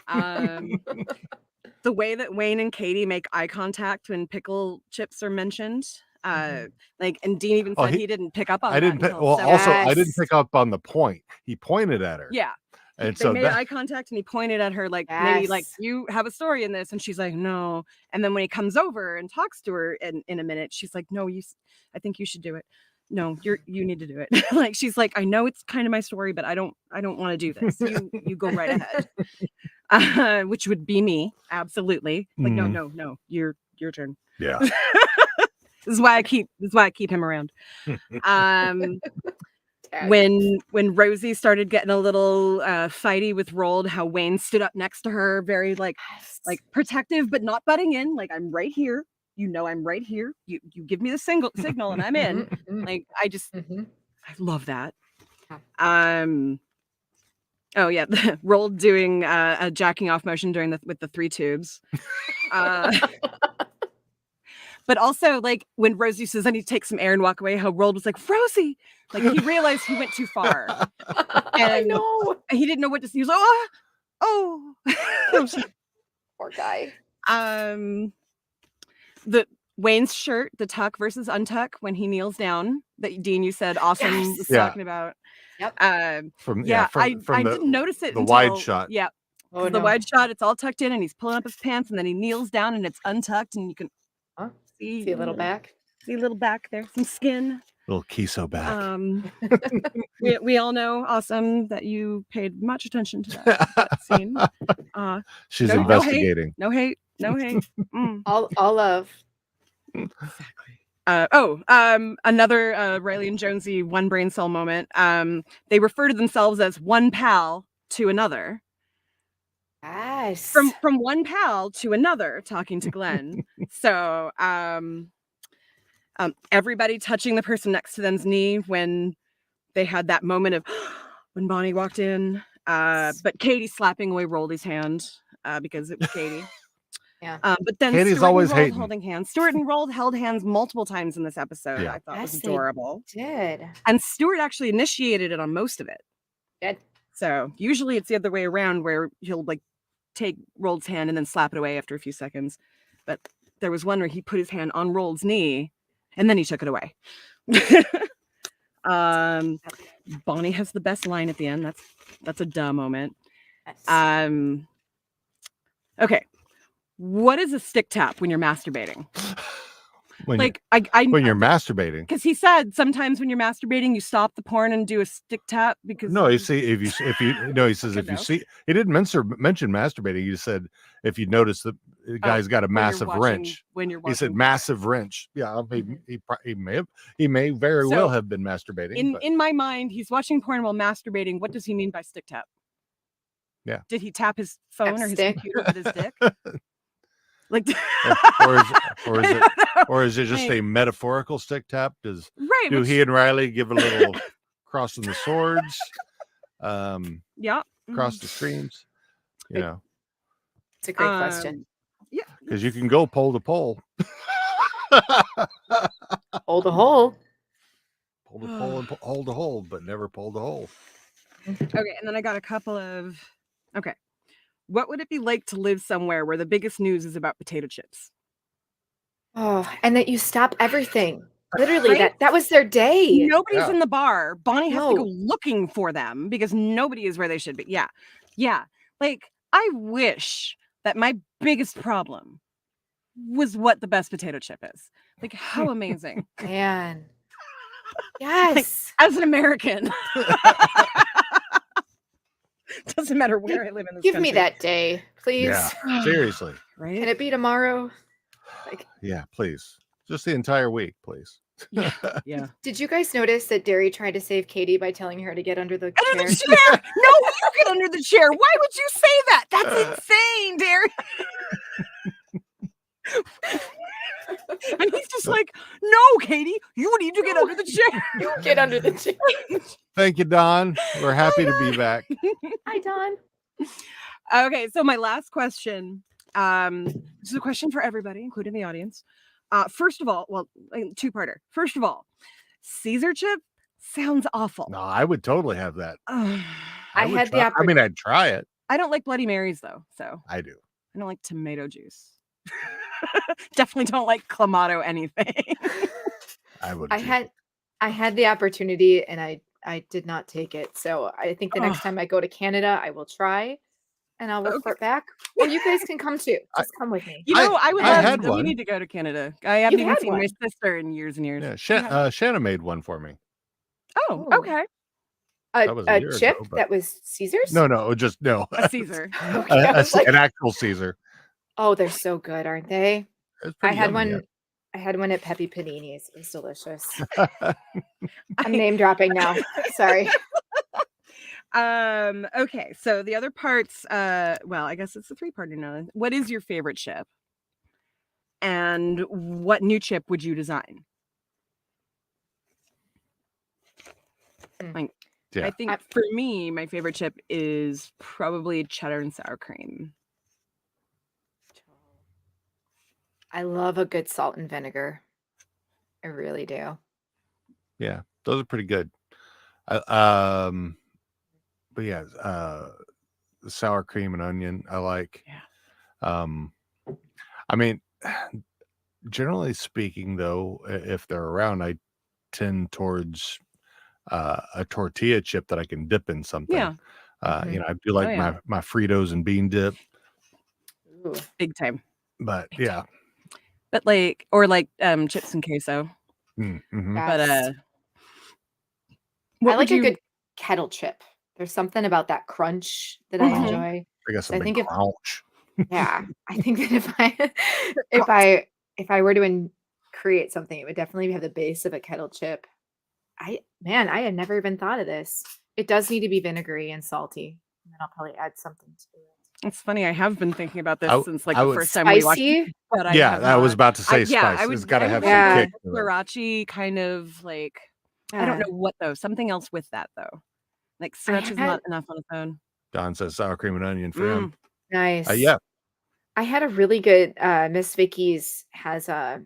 The way that Wayne and Katie make eye contact when pickle chips are mentioned. Like, and Dean even said he didn't pick up on that. I didn't pick up on the point. He pointed at her. Yeah. And They so made that, eye contact and he pointed at her like, maybe like, Yes. you have a story in this. And she's like, no. And then when he comes over and talks to her in a minute, she's like, no, I think you should do it. No, you need to do it. Like, she's like, I know it's kind of my story, but I don't want to do this. You go right ahead. Which would be me. Absolutely. Like, no, your turn. yeah. This is why I keep him around. When Rosie started getting a little fighty with Rold, how Wayne stood up next to her, very like protective, but not butting in. Like, I'm right here. You know, I'm right here. You give me the signal and I'm in. Like, I love that. Oh yeah, Rold doing a jacking off motion with the 3 tubes. But also, like, when Rosie says, I need to take some air and walk away, how Rold was like, Rosie! Like, he realized he went too far. And I know. He didn't know what to say. He was like, oh. Poor guy. The Wayne's shirt, the tuck versus untuck, when he kneels down, that Dean, you said awesome was talking about. Yep. I From didn't notice it the until, wide shot. Yeah. Oh, The no. wide shot, it's all tucked in and he's pulling up his pants and then he kneels down and it's untucked and you can See a little back. See a little back there, some skin. Little Kiso back. We all know, awesome, that you paid much attention to that scene. She's investigating. No hate. All love. Another Riley and Jonesy one brain cell moment. They refer to themselves as one pal to another. Yes. From one pal to another, talking to Glenn. So everybody touching the person next to them's knee when they had that moment of when Bonnie walked in. But Katie slapping away Roldy's hand because it was Katie. Yeah. But then Katie's Stuart always and Rold hating. holding hands. Stuart and Rold held hands multiple times in this episode. Yeah. I thought was Yes, adorable. they did. And Stuart actually initiated it on most of it. Good. So usually it's the other way around where he'll like take Rold's hand and then slap it away after a few seconds. But there was one where he put his hand on Rold's knee and then he took it away. Bonnie has the best line at the end. That's a duh moment. Yes. Okay. What is a stick tap when you're masturbating? When you're masturbating. Because he said sometimes when you're masturbating, you stop the porn and do a stick tap because No, you see, if you no, he says if you see, he didn't mention masturbating. He said if you notice the guy's got a massive wrench. When you're He said watching. massive wrench. Yeah, he may very So, well have been masturbating. In my mind, he's watching porn while masturbating. What does he mean by stick tap? Yeah. Did he tap his phone or his stick. computer with his dick? Like, or is it just a metaphorical stick tap? Do which- he and Riley give a little crossing the swords? Yeah. Cross the streams. You know, It's a great question. Yeah. because you can go pole to pole. Hold a hole. Pull to pole and hold to hold, but never pull to hole. Okay, and then I got a couple of. Okay, what would it be like to live somewhere where the biggest news is about potato chips? Oh, and that you stop everything. Literally, Right? that was their day. Nobody's in the bar. Bonnie has to go No. looking for them because nobody is where they should be. Yeah. Like, I wish that my biggest problem was what the best potato chip is. Like, how amazing. Man. Yes. As an American. Doesn't matter where I live in this Give country. me that day, please. Yeah, seriously. Right? Can it be tomorrow? Like, Yeah, please. Just the entire week, please. Yeah. did you guys notice that Derry tried to save Katie by telling her to get under the Under chair? the chair! No, you get under the chair. Why would you say that? That's insane, Derry. And he's just like, no, Katie, you need to get under the chair. You get under the chair. Thank you, Don. We're happy to be back. Hi, Don. Okay, so my last question. This is a question for everybody, including the audience. First of all, well, two-parter. First of all, Caesar chip sounds awful. No, I would totally have that. Ugh. I would had try- the I mean, I'd try it. I don't like Bloody Marys though, so I do. I don't like tomato juice. Definitely don't like Clamato anything. I would. I had the opportunity and I I did not take it. So I think the next time I go to Canada, I will try, and I'll report back. Or you guys can come too. Just come with me. You know, I would I love. had We one. need to go to Canada. I haven't You even had seen my one. sister in years and years. Yeah, Shanna made one for me. Oh, Ooh. okay. That was a A year chip ago, but that was Caesar's? no, just no. A Caesar. Okay, I was like, An actual Caesar. oh, they're so good, aren't they? It's I pretty had yummy, one. I had one at Pepe Panini's. It was delicious. yeah. I'm name dropping now. Sorry. Okay, so the other parts, well, I guess it's a three-parter now. What is your favorite chip? And what new chip would you design? Like, Yeah. I think for me, my favorite chip is probably cheddar and sour cream. I love a good salt and vinegar. I really do. Yeah, those are pretty good. But yeah, the sour cream and onion I like. Yeah. I mean, generally speaking, though, if they're around, I tend towards a tortilla chip that I can dip in something. Yeah. You know, I do like my Fritos and bean dip. Ooh. Big time. But yeah. But like, or like chips and queso. Mm-hmm. But I like a good kettle chip. There's something about that crunch that I enjoy. I got So I some big think crunch. yeah, I think that if I were to create something, it would definitely have the base of a kettle chip. I had never even thought of this. It does need to be vinegary and salty, and then I'll probably add something to it. It's funny. I have been thinking about this since like I the would- first time we watched Spicy? it. But I was about to say yeah, spice. I It's got to I have would some like kick. a to it. sriracha kind of like I don't know what though. Something else with that though. Like sriracha's not enough on its own. Don says sour cream and onion for him. Nice. Yeah. I had a really good Miss Vicky's has a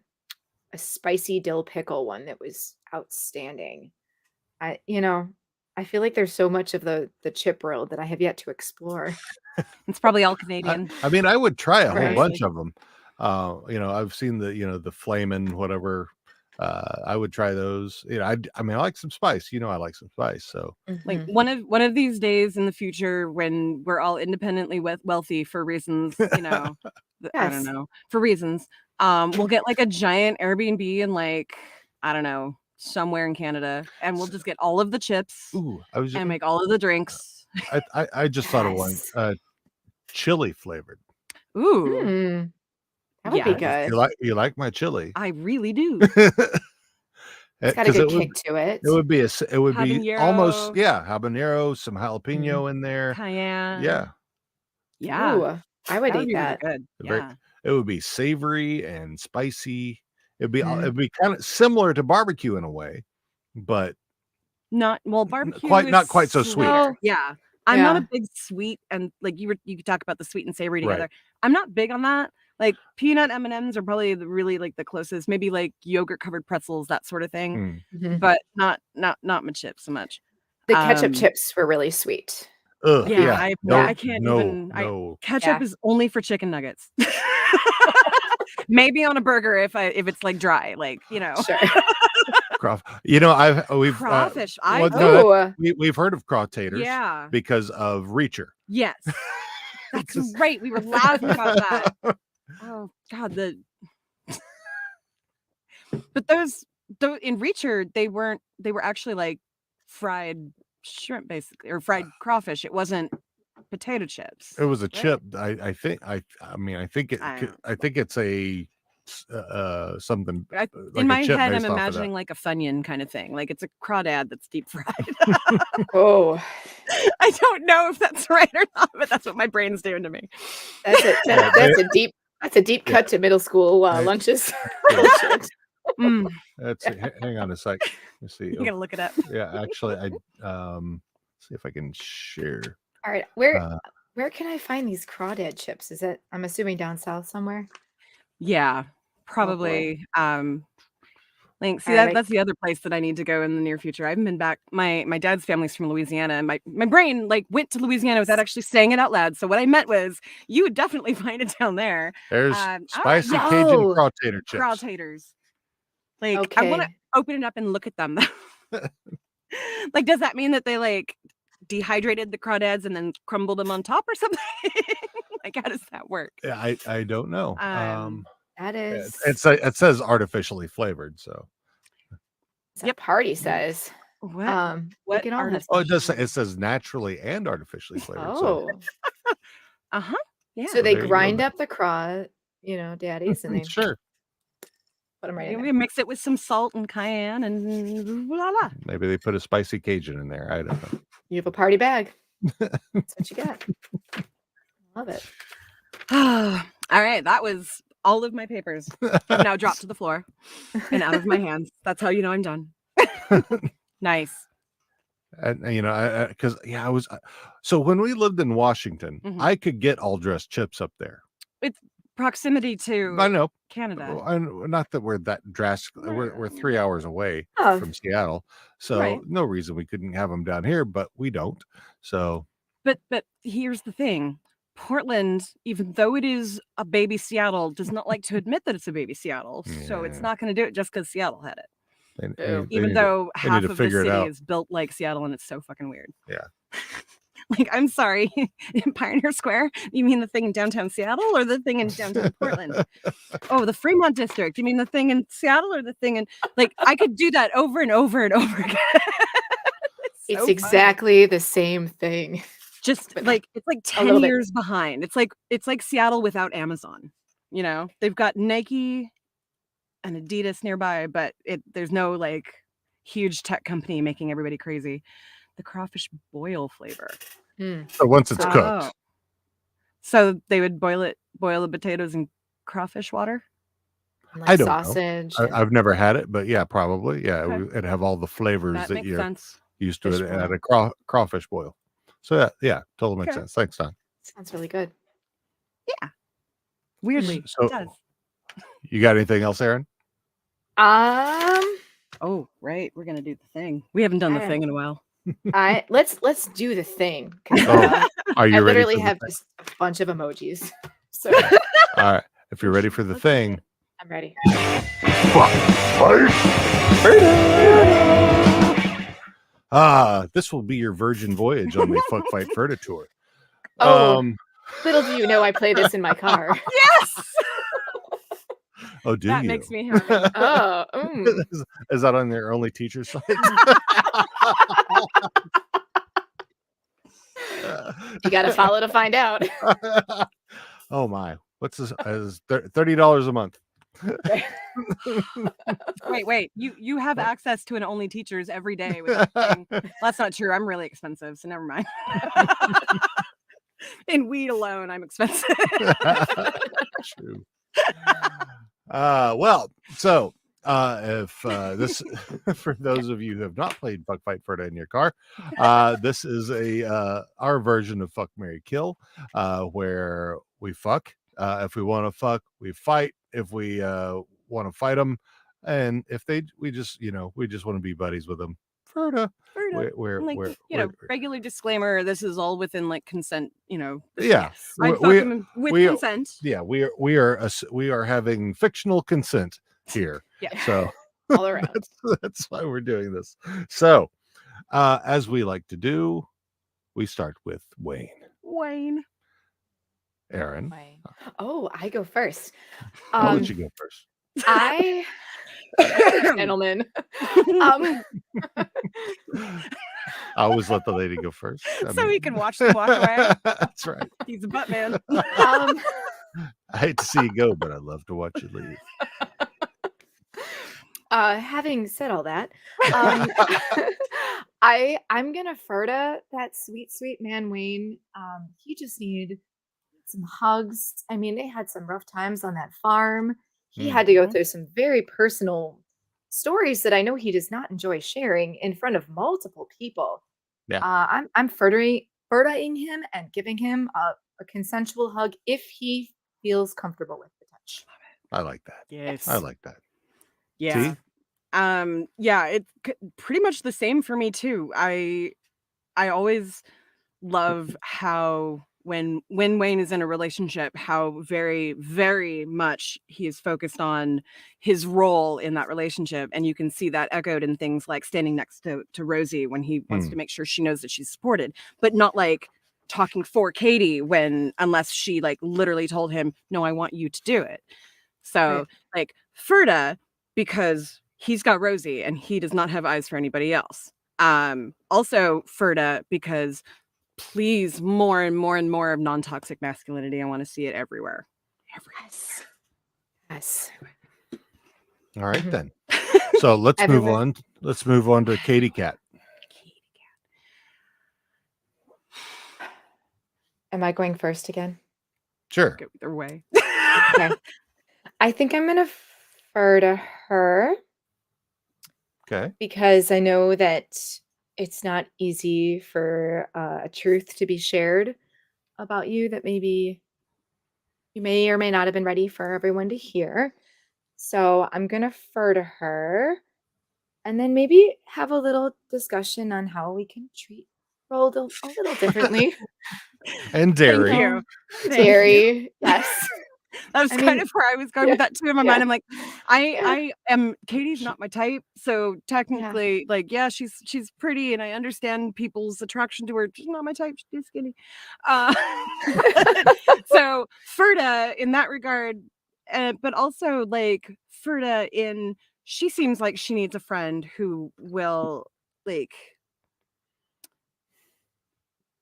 spicy dill pickle one that was outstanding. I feel like there's so much of the chip world that I have yet to explore. It's probably all Canadian. I mean, I would try a whole Right. bunch of them. You know, I've seen the flamin' whatever. I would try those. You know, I mean, I like some spice. You know, I like some spice. So Like one of these days in the future when we're all independently wealthy for reasons, you know, I don't Yes. know, for reasons, we'll get like a giant Airbnb in like, I don't know, somewhere in Canada, and we'll just get all of the chips and make all of the drinks. I just thought of one, chili flavored. Ooh, That would be good. You like my chili? I really do. It's got a good kick to it. It would be almost Habanero. habanero, some jalapeno in there. Cayenne. Yeah. Yeah. Ooh, I would eat be really that. good. Yeah. It would be savory and spicy. It'd be Mm. kind of similar to barbecue in a way, but Not barbecue. not quite so sweet. Well, yeah. I'm not a Yeah. big sweet and like you could talk about the sweet and savory Right. together. I'm not big on that. Like peanut M&Ms are probably really like the closest. Maybe like yogurt covered pretzels, that sort of thing. Mhm. But not my chips so much. The ketchup chips were really sweet. Ugh, Yeah, No, I can't no, even. no. Ketchup is only for chicken nuggets. Maybe on a burger if it's like dry, like you know. Sure. You know, we've Crawfish. we've heard of craw taters, Yeah. because of Reacher. Yes, that's right. We were laughing about that. Oh God, but those in Reacher they were actually like fried shrimp basically or fried crawfish. It wasn't potato chips. It was a right? chip. I think it's a something I, like in my a chip head, I'm based off of that. imagining like a Funyun kind of thing. Like it's a crawdad that's deep fried. Oh, I don't know if that's right or not, but that's what my brain's doing to me. That's a deep cut to middle school lunches. Hang on a sec. Let's see. You gotta look it up. Yeah, actually, I see if I can share. All right, where can I find these crawdad chips? Is that I'm assuming down south somewhere? Yeah, probably. Like, see, Alright, that's the other place that I need to go in the near future. I haven't been back. My dad's family's from Louisiana, and my brain like went to Louisiana without actually saying it out loud. So what I meant was, you would definitely find it down there. There's spicy yeah. Cajun craw tater chips. Craw taters. Like, I want to Okay. open it up and look at them. Like, does that mean that they like dehydrated the crawdads and then crumbled them on top or something? Like, how does that work? Yeah, I don't know. That is. It says artificially flavored, so. Yep. Party says. What? We can all have. Oh, it does say, it says naturally and artificially flavored. Oh. Uh-huh. Yeah. So they there you go, grind then. up the craw, daddies, and they Sure. put them right in We there. mix it with some salt and cayenne and blah blah. Maybe they put a spicy Cajun in there. I don't know. You have a party bag. That's what you got. Love it. All right, that was all of my papers have now dropped to the floor and out of my hands. That's how you know I'm done. Nice. And because I was so when we lived in Washington, I could get all dressed chips up there. It's proximity to I know Canada. Not that we're that drastic. We're 3 hours away Oh. from Seattle, so Right. no reason we couldn't have them down here, but we don't. So, But here's the thing. Portland, even though it is a baby Seattle, does not like to admit that it's a baby Seattle. So it's not going to do it just because Seattle had it. Even though half of the city is built like Seattle, and it's so fucking weird. Yeah. Like, I'm sorry, in Pioneer Square, you mean the thing in downtown Seattle or the thing in downtown Portland? Oh, the Fremont District. You mean the thing in Seattle or the thing in, like, I could do that over and over and over again. It's so exactly the same thing. Just like it's like 10 years behind. It's like Seattle without Amazon. They've got Nike and Adidas nearby, but there's no like huge tech company making everybody crazy. The crawfish boil flavor. So once it's cooked. So they would boil the potatoes in crawfish water? Like I don't sausage. know. I've never had it, but yeah, probably. Yeah, Okay. it'd have all the flavors That that makes you're sense. used to Fish it at boil. a crawfish boil. So yeah, totally makes Okay. sense. Thanks, Don. Sounds really good. Yeah. Weirdly, So it does. you got anything else, Erin? Oh, right. We're gonna do the thing. We haven't done the thing in a while. Let's do the thing. 'Cause, Are you I ready literally for the have thing? just a bunch of emojis. So All right. If you're ready for the thing, I'm ready. this will be your virgin voyage on the Fuck Fight Ferda tour. Little do you know I play this in my car. Yes. Oh, do That you? makes me happy. Is that on their only teacher site? You got to follow to find out. Oh my! What's this? Is $30 a month? Wait. You have access to an only teachers every day with that thing. That's not true. I'm really expensive, so never mind. In weed alone, I'm expensive. True. Well, so if this for those of you who have not played Fuck Fight Ferda in your car, this is our version of Fuck Marry Kill, where we fuck. If we want to fuck, we fight. If we want to fight them, and if we just want to be buddies with them. Ferda. We're regular disclaimer. This is all within like consent. Yeah, I fuck him with consent. Yeah, we are having fictional consent here. Yeah. So all around. That's why we're doing this. So, as we like to do, we start with Wayne. Erin. Oh, I go first. I'll let you go first. Gentlemen. I always let the lady go first. So he can watch them walk away. That's right. He's a butt man. I hate to see you go, but I love to watch you leave. Having said all that, I'm gonna Ferda that sweet man Wayne. He just needed some hugs. I mean, they had some rough times on that farm. He had to go through some very personal stories that I know he does not enjoy sharing in front of multiple people. Yeah. I'm Ferdaing him and giving him a consensual hug if he feels comfortable with the touch. I like that. Yes. I like that. Yeah. T? Yeah, it's pretty much the same for me too. I always love how when Wayne is in a relationship, how very, very much he is focused on his role in that relationship. And you can see that echoed in things like standing next to Rosie when he wants to make sure she knows that she's supported, but not like talking for Katie unless she like literally told him, no, I want you to do it. So like Ferda, because he's got Rosie and he does not have eyes for anybody else. Also Ferda, because please, more and more and more of non-toxic masculinity. I want to see it everywhere. Yes. All right then. So let's move on. Let's move on to Katie Cat. Am I going first again? Sure. Go either way. Okay. I think I'm gonna defer to her. Okay. Because I know that it's not easy for a truth to be shared about you that maybe you may or may not have been ready for everyone to hear. So I'm going to defer to her and then maybe have a little discussion on how we can treat Roald a little differently. And Derry. Thank you. Derry, yes. That's kind of where I was going with that too in my mind. I'm like, I am Katie's not my type, so technically, like, yeah, she's pretty, and I understand people's attraction to her. She's not my type. She's skinny. So Ferda in that regard, but also like Ferda she seems like she needs a friend who will like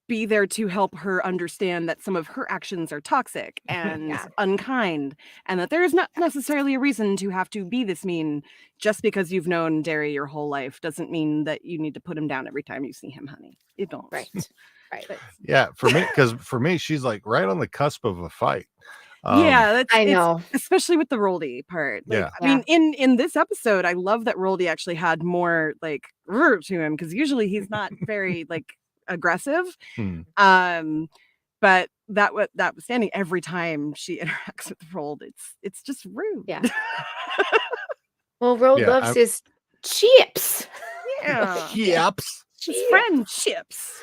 be there to help her understand that some of her actions are toxic and unkind, and that there is not necessarily a reason to have to be this mean. Just because you've known Derry your whole life doesn't mean that you need to put him down every time you see him, honey. You don't. Right. Yeah, for me, she's like right on the cusp of a fight. I know, especially with the Roldy part. Like, Yeah. I mean, in this episode, I love that Roldy actually had more like to him, because usually he's not very like aggressive. But that was standing every time she interacts with Roald, it's just rude. Yeah. Well, Roald loves his chips. Yeah. Chips. His friendships.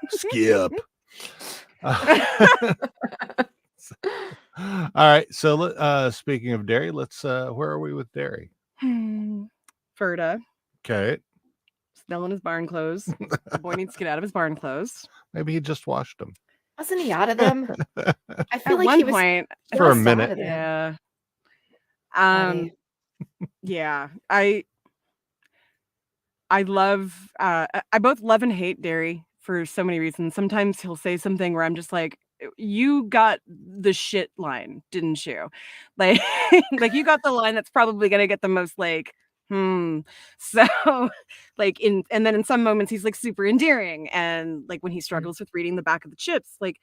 Skip. All right. So speaking of Derry, let's where are we with Derry? Ferda. Okay. Still in his barn clothes. The boy needs to get out of his barn clothes. Maybe he just washed them. Wasn't he out of them? I feel At like one he was point for a minute. Yeah. Yeah. I love I both love and hate Derry for so many reasons. Sometimes he'll say something where I'm just like, you got the shit line, didn't you? Like like you got the line that's probably gonna get the most like so like and then in some moments he's like super endearing, and like when he struggles with reading the back of the chips, like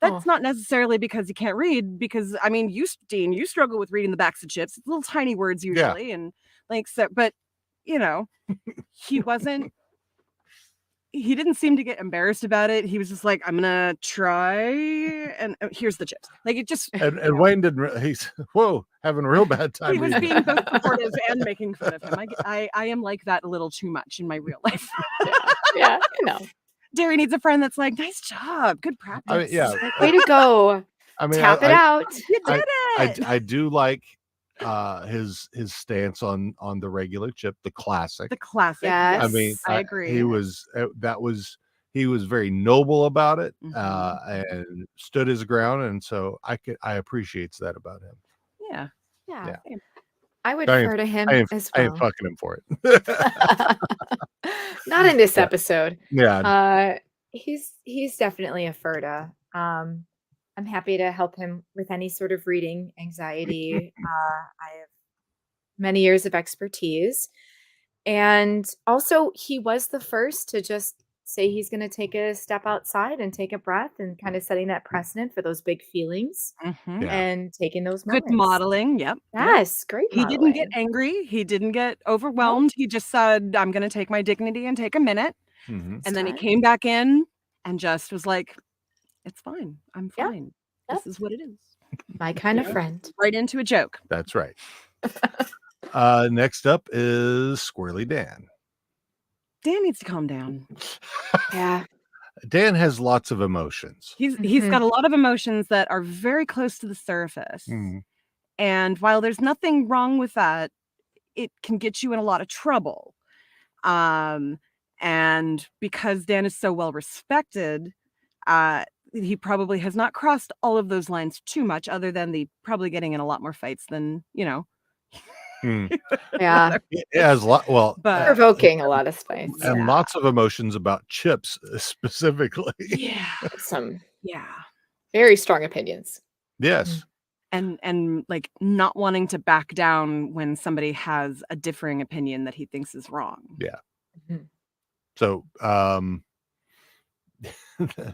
that's not necessarily because he can't read, because I mean Dean, you struggle with reading the backs of chips. It's little tiny words usually, and like so, but you know, he didn't seem to get embarrassed about it. He was just like, I'm gonna try, and here's the chips. Like it just and Wayne didn't. He's having a real bad time. He was being both supportive and making fun of him. I am like that a little too much in my real life. Yeah, you know. Derry needs a friend that's like, nice job, good practice. I mean, yeah. Like, way to go. I mean, tap it out. You did it. I do like his stance on the regular chip, the classic. Yes. I mean, I agree. He was very noble about it, and stood his ground, and so I appreciates that about him. Yeah. I would defer to him as well. I ain't fucking him for it. Not in this episode. Yeah. He's definitely a Ferda. I'm happy to help him with any sort of reading anxiety. I have many years of expertise. And also, he was the first to just say he's going to take a step outside and take a breath, and kind of setting that precedent for those big feelings and taking those moments. Good modeling. Yep. Yes. Great He modeling. didn't get angry. He didn't get overwhelmed. He just said, I'm going to take my dignity and take a minute. And then he came back in and just was like, it's fine. I'm fine. This is what it is. My kind of friend. Right into a joke. That's right. Next up is Squirrely Dan. Dan needs to calm down. Yeah. Dan has lots of emotions. He's got a lot of emotions that are very close to the surface. And while there's nothing wrong with that, it can get you in a lot of trouble. And because Dan is so well respected, he probably has not crossed all of those lines too much, other than the probably getting in a lot more fights than, Yeah. It has but provoking a lot of spice. and lots of emotions about chips specifically. Yeah. Some Yeah. very strong opinions. Yes. And like not wanting to back down when somebody has a differing opinion that he thinks is wrong. Yeah. Mhm. So,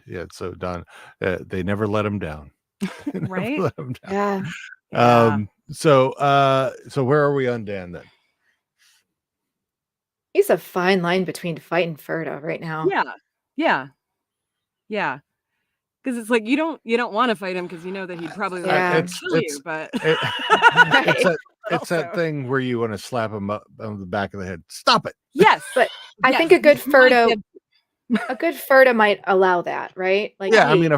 yeah. So Don, they never let him down. They never Right? let him down. Yeah. So where are we on Dan then? He's a fine line between fight and Ferda right now. Yeah. Because it's like you don't want to fight him because you know that he'd probably kill you. But It's that thing where you want to slap him up on the back of the head. Stop it. Yes, but I think a good Ferda might allow that, right? Like, yeah, I hey, mean,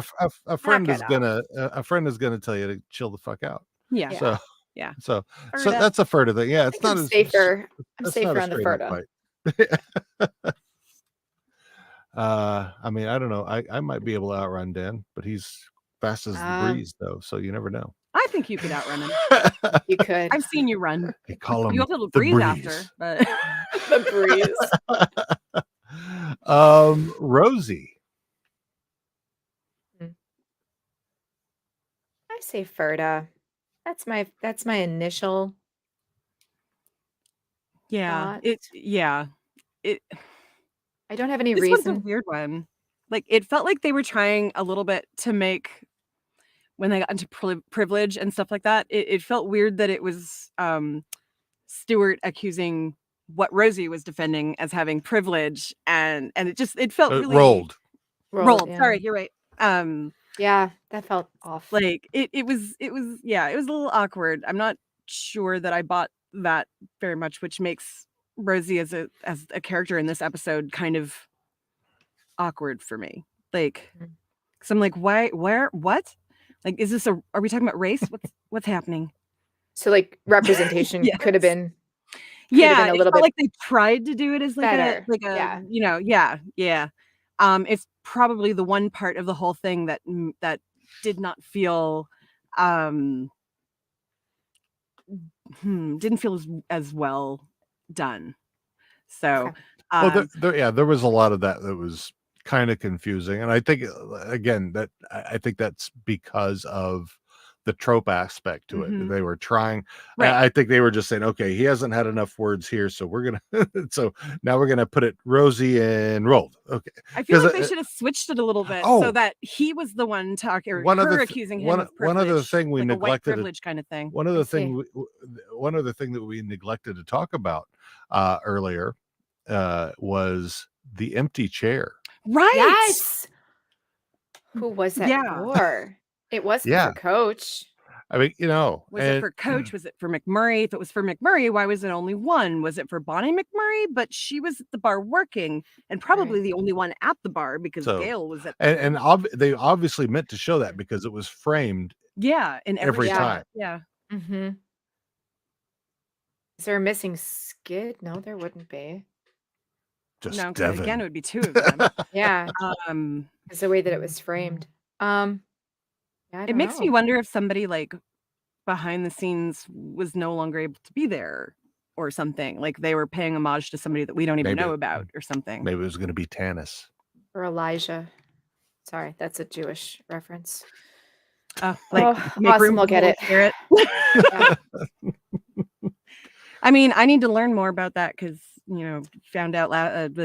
a friend is it gonna tell you to chill the fuck out. Yeah. So yeah. So Ferda. that's a Ferda thing. Yeah, it's not I'm as safer. I'm that's safer not a on the straight up Ferda. fight. I mean, I don't know. I might be able to outrun Dan, but he's fast as the breeze, though. So you never know. I think you could outrun him. You could. I've seen you run. They call him You'll be able to the breathe breeze. after, but the breeze. Rosie. I say Ferda. That's my initial. yeah, thought. it. I don't have any This one's reason. a weird one. Like it felt like they were trying a little bit to make when they got into privilege and stuff like that. It felt weird that it was Stuart accusing what Rosie was defending as having privilege, and it felt really rolled. Yeah. Sorry, you're right. Yeah, that felt off. Like it was a little awkward. I'm not sure that I bought that very much, which makes Rosie as a character in this episode kind of awkward for me. Like, because I'm like, why, where, what? Like, is this are we talking about race? What's happening? So like representation could have been. Yeah, a it little felt bit like they tried to do it as like better. yeah. It's probably the one part of the whole thing that did not feel didn't feel as well done. So Well, there was a lot of that was kind of confusing, and I think again that I think that's because of the trope aspect to it. They were trying. Right. I think they were just saying, okay, he hasn't had enough words here, so we're gonna. So now we're gonna put it Rosie and rolled. Okay. I feel like they should have switched it a little bit so that he was the one talking, or her accusing him of privilege. One other thing we like neglected, a white privilege kind of thing. One other thing that we neglected to talk about earlier was the empty chair. Right. Yes. Who was that for? It wasn't for Coach. I mean, was it for Coach? Was it for McMurray? If it was for McMurray, why was it only one? Was it for Bonnie McMurray? But she was at the bar working, and probably the only one at the bar because Gail was at. They obviously meant to show that because it was framed. Yeah, in every time. Yeah. Mm-hmm. Is there a missing skid? No, there wouldn't be. Just no, Devin. again, it would be two of them. Yeah. It's the way that it was framed. It makes me wonder if somebody like behind the scenes was no longer able to be there or something. Like they were paying homage to somebody that we don't even know about or something. Maybe it was going to be Tanis. Or Elijah. Sorry, that's a Jewish reference. Awesome, we'll get it. Yeah. I mean, I need to learn more about that because, found out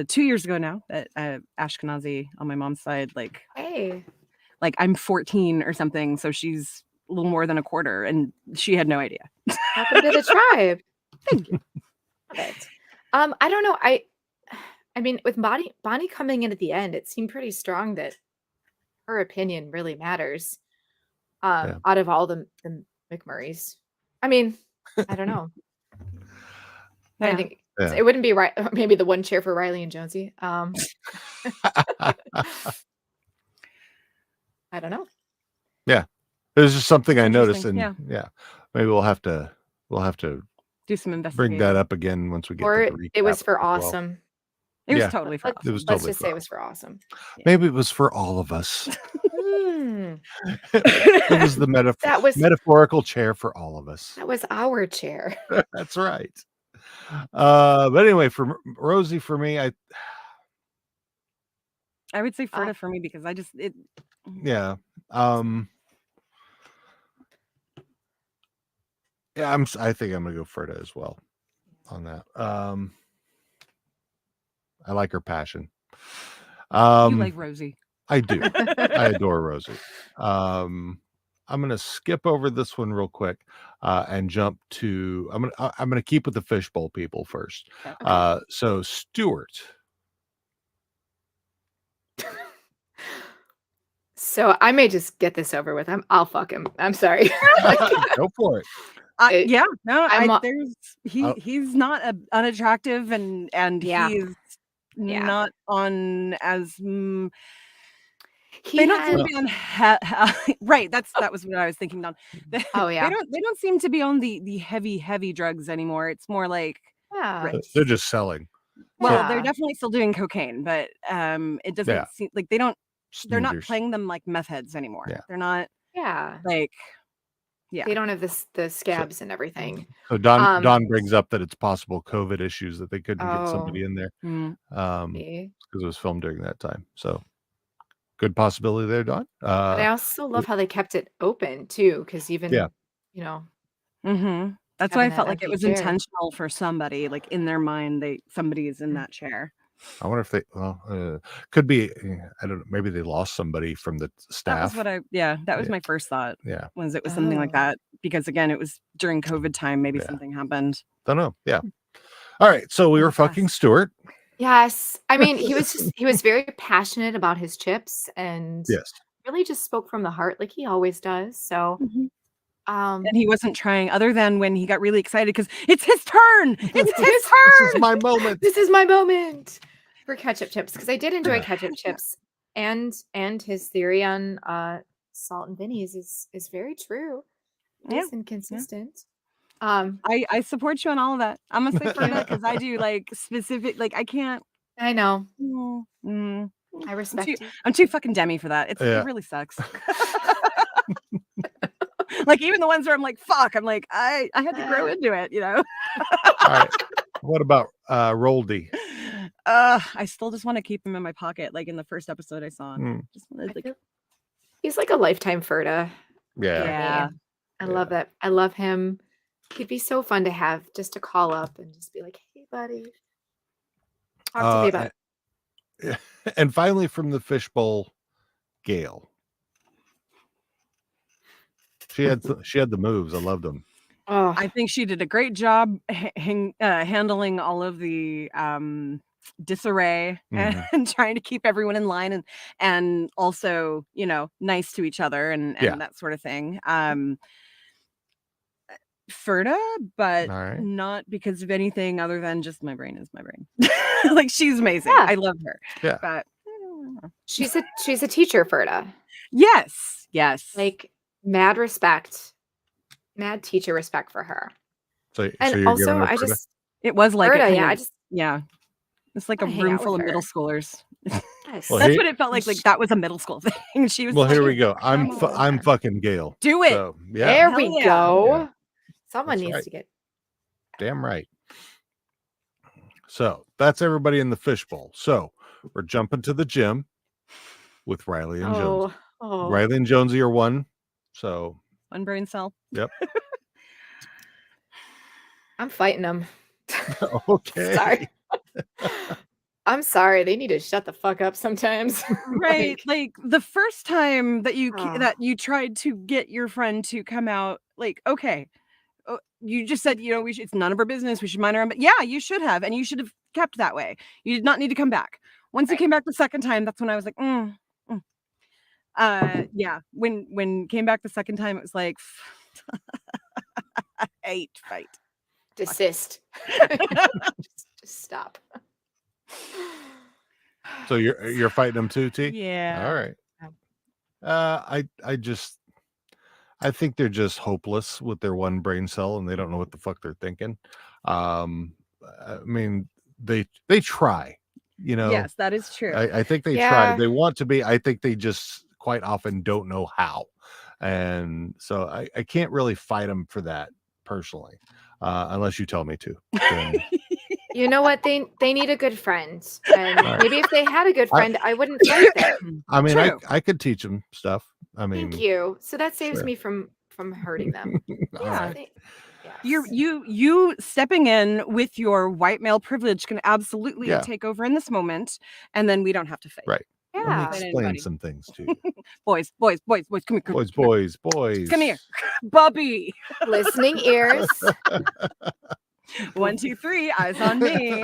2 years ago now that Ashkenazi on my mom's side, like I'm 14 or something. So she's a little more than a quarter and she had no idea. Welcome to the tribe. Thank you. Love it. I don't know. I mean, with Bonnie coming in at the end, it seemed pretty strong that her opinion really matters. Out of all the McMurrays. I mean, I don't know. I think it wouldn't be right. Maybe the one chair for Riley and Jonesy. I don't know. Yeah, it was just something I noticed, and Interesting, yeah, maybe we'll have to Do some bring investigating. that up again once we get Or to the it was recap for as well. awesome. It was Yeah. totally for Let's, It was awesome. let's totally just for say it was for awesome. Maybe it was for all of us. Mm, It was the that was metaphorical chair for all of us. that was our chair. That's right. But anyway, for Rosie, for me, I would say Ferda for me because I yeah. Yeah, I think I'm gonna go Ferda as well on that. I like her passion. you like Rosie. I do. I adore Rosie. I'm gonna skip over this one real quick and jump to I'm gonna keep with the fishbowl people first. Okay. So Stuart. So I may just get this over with. I'll fuck him. I'm sorry. Go for it. Yeah, no, I'm he's not unattractive and Yeah. he's Yeah. not on as He they don't seem had- to be on right. That was what I was thinking. On Oh yeah. they don't seem to be on the heavy drugs anymore. It's more like Yeah. They're just selling. well, they're Yeah. definitely still doing cocaine, but it doesn't Yeah. seem like they're not Snoozers. playing them like meth heads anymore. Yeah. They're not Yeah. like yeah. They don't have the scabs and everything. So Don brings up that it's possible COVID issues that they couldn't get somebody in there. Mm. Because it was filmed during that time. So good possibility there, Don. But I also love how they kept it open too, because even Yeah. you know, Mm-hmm. That's why I having felt that like it empty was chair. intentional for somebody, like in their mind, somebody is in that chair. I wonder if they could be I don't know, maybe they lost somebody from the That was staff. what that was my first thought. Yeah. Was it was something like Oh. that because again, it was during COVID time. Maybe Yeah. something happened. Don't know. Yeah. All right. So we were fucking Stuart. Yes. I mean, he was very passionate about his chips and Yes. really just spoke from the heart like he always does. So And he wasn't trying, other than when he got really excited because it's his turn. It's his This turn. is my moment. this is my moment for ketchup chips because I did enjoy ketchup chips and his theory on salt and Vinny's is very true. Yeah. It's inconsistent. I support you on all of that. I'm gonna say Ferda because I do like specific. Like I can't. I know. Mm, I respect you. I'm too fucking Demi for that. Yeah. It really sucks. Like even the ones where I'm like, fuck, I'm like, I had to grow into it, you know. All right. What about Roldy? I still just want to keep him in my pocket, like in the first episode I saw. Just wanted, like, He's like a lifetime Ferda. Yeah. yeah. I love that. I love him. He'd be so fun to have just to call up and just be like, hey buddy. Talk to me about And finally from the fishbowl, Gail. She had the moves. I loved them. Oh, I think she did a great job handling all of the disarray and trying to keep everyone in line and also, you know, nice to each other and Yeah. that sort of thing. Ferda, but All right. not because of anything other than just my brain is my brain. Like she's amazing. Yeah. I love her. Yeah. But she's a teacher, Ferda. yes. Like mad respect. Mad teacher respect for her. So And you're also giving her I Ferda? just It was like Ferda, a kind yeah, of, it's like a wanna hang room out full with of middle her. schoolers. Yes. Well, That's hey- what it felt like. Like that was a middle school thing. She was. Well, here like, we go. I'm Sure. fucking Gail. Do it. So, yeah. There Hell we yeah. go. Yeah. Someone That's needs right. to get Damn right. So that's everybody in the fishbowl. So we're jumping to the gym with Riley and Jonesy. oh. Riley and Jonesy are one. So One brain cell. yep. I'm fighting them. Okay. Sorry. I'm sorry. They need to shut the fuck up sometimes. Right. Like the first time that Ah. that you tried to get your friend to come out, like, okay, you just said, you know, it's none of our business. We should mind our own. But yeah, you should have, and you should have kept that way. You did not need to come back. Once you came back the second time, that's when I was like, yeah. When came back the second time, it was like, I hate fight. Desist. just stop. So you're fighting them too, T? Yeah. All right. I think they're just hopeless with their one brain cell and they don't know what the fuck they're thinking. I mean, they try, you know. Yes, that is true. I think they try. Yeah. They want to be. I think they just quite often don't know how. And so I can't really fight them for that personally, unless you tell me to. Then, You know what? They need a good friend, and maybe if they had a good friend, I wouldn't fight them. I mean, True. I could teach them stuff. I mean, Thank you. So that saves sure. me from hurting them. All right. Yes. You stepping in with your white male privilege can absolutely Yeah. take over in this moment, and then we don't have to fight. Right. Let me Yeah. explain Anybody. some things to you. Boys, come here. Boys. Come here. Bubby. Listening ears. 1, 2, 3, eyes on me.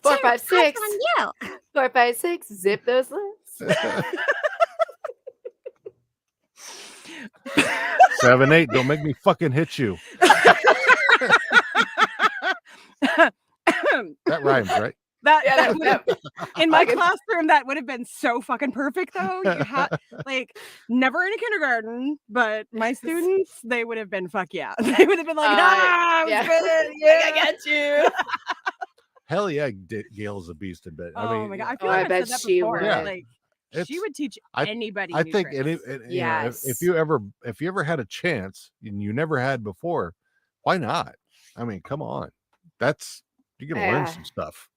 4, 5, 6. 4, 5, 6. Zip those lips. 7, 8. Don't make me fucking hit you. That rhymes, right? That would have, in my classroom, that would have been so fucking perfect, though. You had like never in a kindergarten, but my students, they would have been fuck yeah. They would have been like, yeah. good. Yeah, I got you. Hell yeah, Gail's a beast in bed. Oh I mean, my god, I feel Oh, like I I've bet said that she before. would. Yeah. Like It's- she would teach I- anybody. I new think tricks. you know, Yes. if you ever had a chance and you never had before, why not? I mean, come on, you can learn Yeah. some stuff.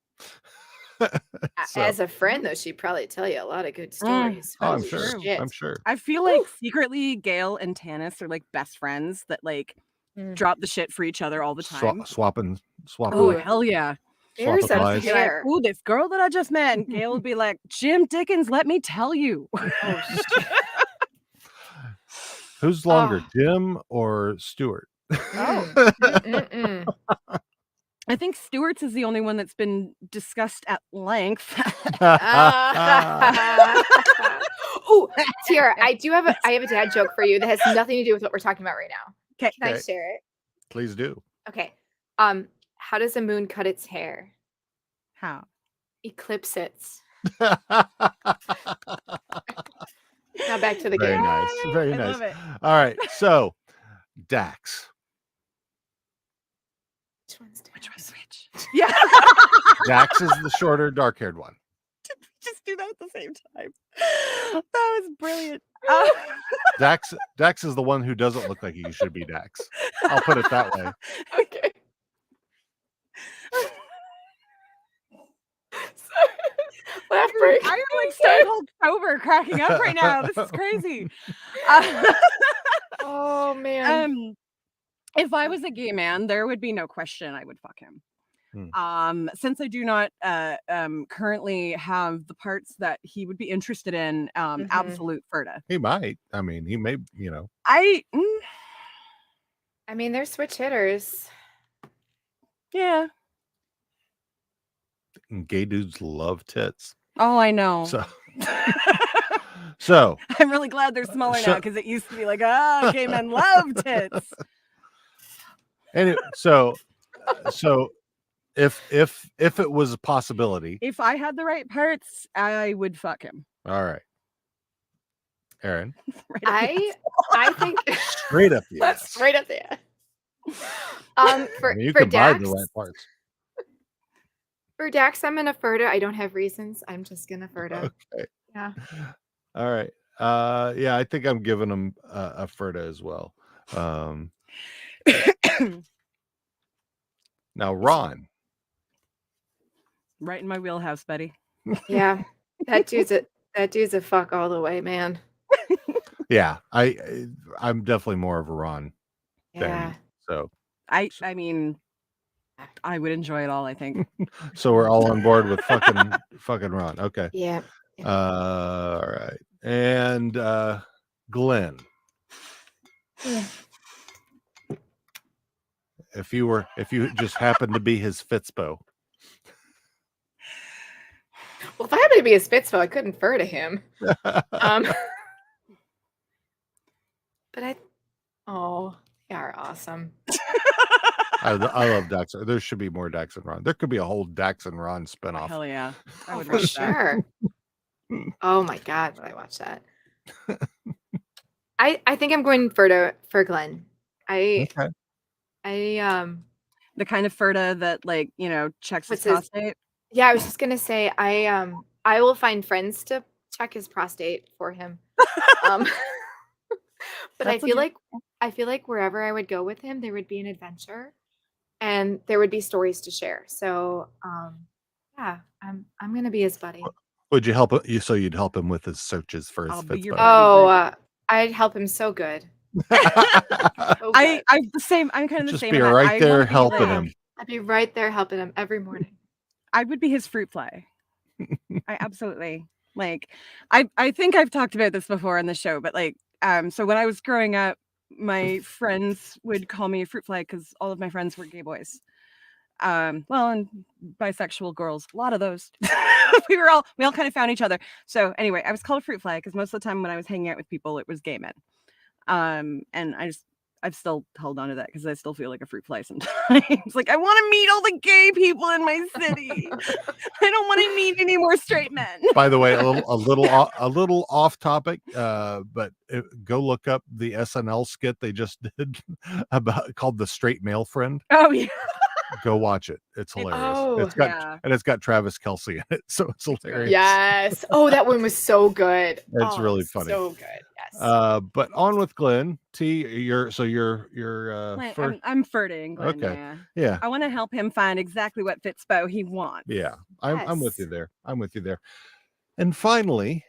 So- As a friend, though, she'd probably tell you a lot of good stories. Oh, I'm Holy sure. shit. I'm sure. I feel like secretly Gail and Tanis are like best friends that like drop the shit for each other all the time. Swapping. Oh hell yeah. There's Swap a advice. Be like, pair. ooh, this girl that I just met, and Gail would be like, Jim Dickens, let me tell you. Oh, shit. Who's longer, Jim or Stuart? Oh. Mm-mm. I think Stewart's is the only one that's been discussed at length. Oh, Tiara, I have a dad joke for you that has nothing to do with what we're talking about right now. Okay. Can I Okay. share it? Please do. Okay. How does a moon cut its hair? How? Eclipse it. Now back to the Very game. nice. Very I nice. love it. All right. So, Dax. Which one's Which one's which? Yeah. Dax is the shorter, dark-haired one. Just do that at the same time. That was brilliant. Dax is the one who doesn't look like he should be Dax. I'll put it that way. Okay. Laugh break. I am like stone cold sober cracking up right now. This is crazy. Oh man. If I was a gay man, there would be no question I would fuck him. Since I do not currently have the parts that he would be interested in, absolute Ferda. He might. I mean, he may, you know. I mean, they're switch hitters. Yeah. And gay dudes love tits. Oh, I know. So I'm really glad they're smaller now because it used to be like, gay men love tits. Anyway, so if it was a possibility, If I had the right parts, I would fuck him. all right, Erin, Right up the I think straight up the that's ass. straight up there. For I mean, you for can buy Dax, the right parts. for Dax, I'm gonna Ferda. I don't have reasons. I'm just gonna Ferda. Okay. Yeah. All right. Yeah, I think I'm giving him a Ferda as well. Now, Ron. Right in my wheelhouse, buddy. Yeah. That dude's a fuck all the way, man. Yeah, I'm definitely more of a Ron. Yeah. So I mean, I would enjoy it all, I think. so we're all on board with fucking Ron. Okay. Yeah. All right. And Glenn. If you just happened to be his Fitzbo. Well, if I happened to be a Spitzville, I couldn't Ferda him. But they are awesome. I love Dax. There should be more Dax and Ron. There could be a whole Dax and Ron spinoff. Hell yeah. I would For watch that. sure. Oh my god, would I watch that? I think I'm going for Glenn. I Okay. The kind of Ferda that, like, you know, checks his what's his prostate. Yeah, I was just gonna say I will find friends to check his prostate for him. Um but That's legit. I feel like wherever I would go with him, there would be an adventure and there would be stories to share. So yeah, I'm gonna be his buddy. Would you help you? So you'd help him with his searches for his I'll be your Fitzbo. buddy, buddy. I'd help him so good. So good. I'm the same. I'm kind of the Just same. be in that right I there wanna be helping like, him. I'd be right there helping him every morning. I would be his fruit fly. I absolutely like. I think I've talked about this before on the show, but like, so when I was growing up, my friends would call me a fruit fly because all of my friends were gay boys. Well, and bisexual girls, a lot of those. we all kind of found each other. So anyway, I was called a fruit fly because most of the time when I was hanging out with people, it was gay men. And I've still held on to that because I still feel like a fruit fly sometimes. Like, I want to meet all the gay people in my city. I don't want to meet any more straight men. By the way, a little off topic, but go look up the SNL skit they just did called "The Straight Male Friend." Oh yeah. Go watch it. It's hilarious. It's got Travis Kelce in it, so it's hilarious. Yes. Oh, that one was so good. It's really funny. So good. Yes. But on with Glenn T. You're I'm furting Glenn. Okay. Yeah. I want to help him find exactly what Fitzbo he wants. Yeah. I'm with you there. And finally,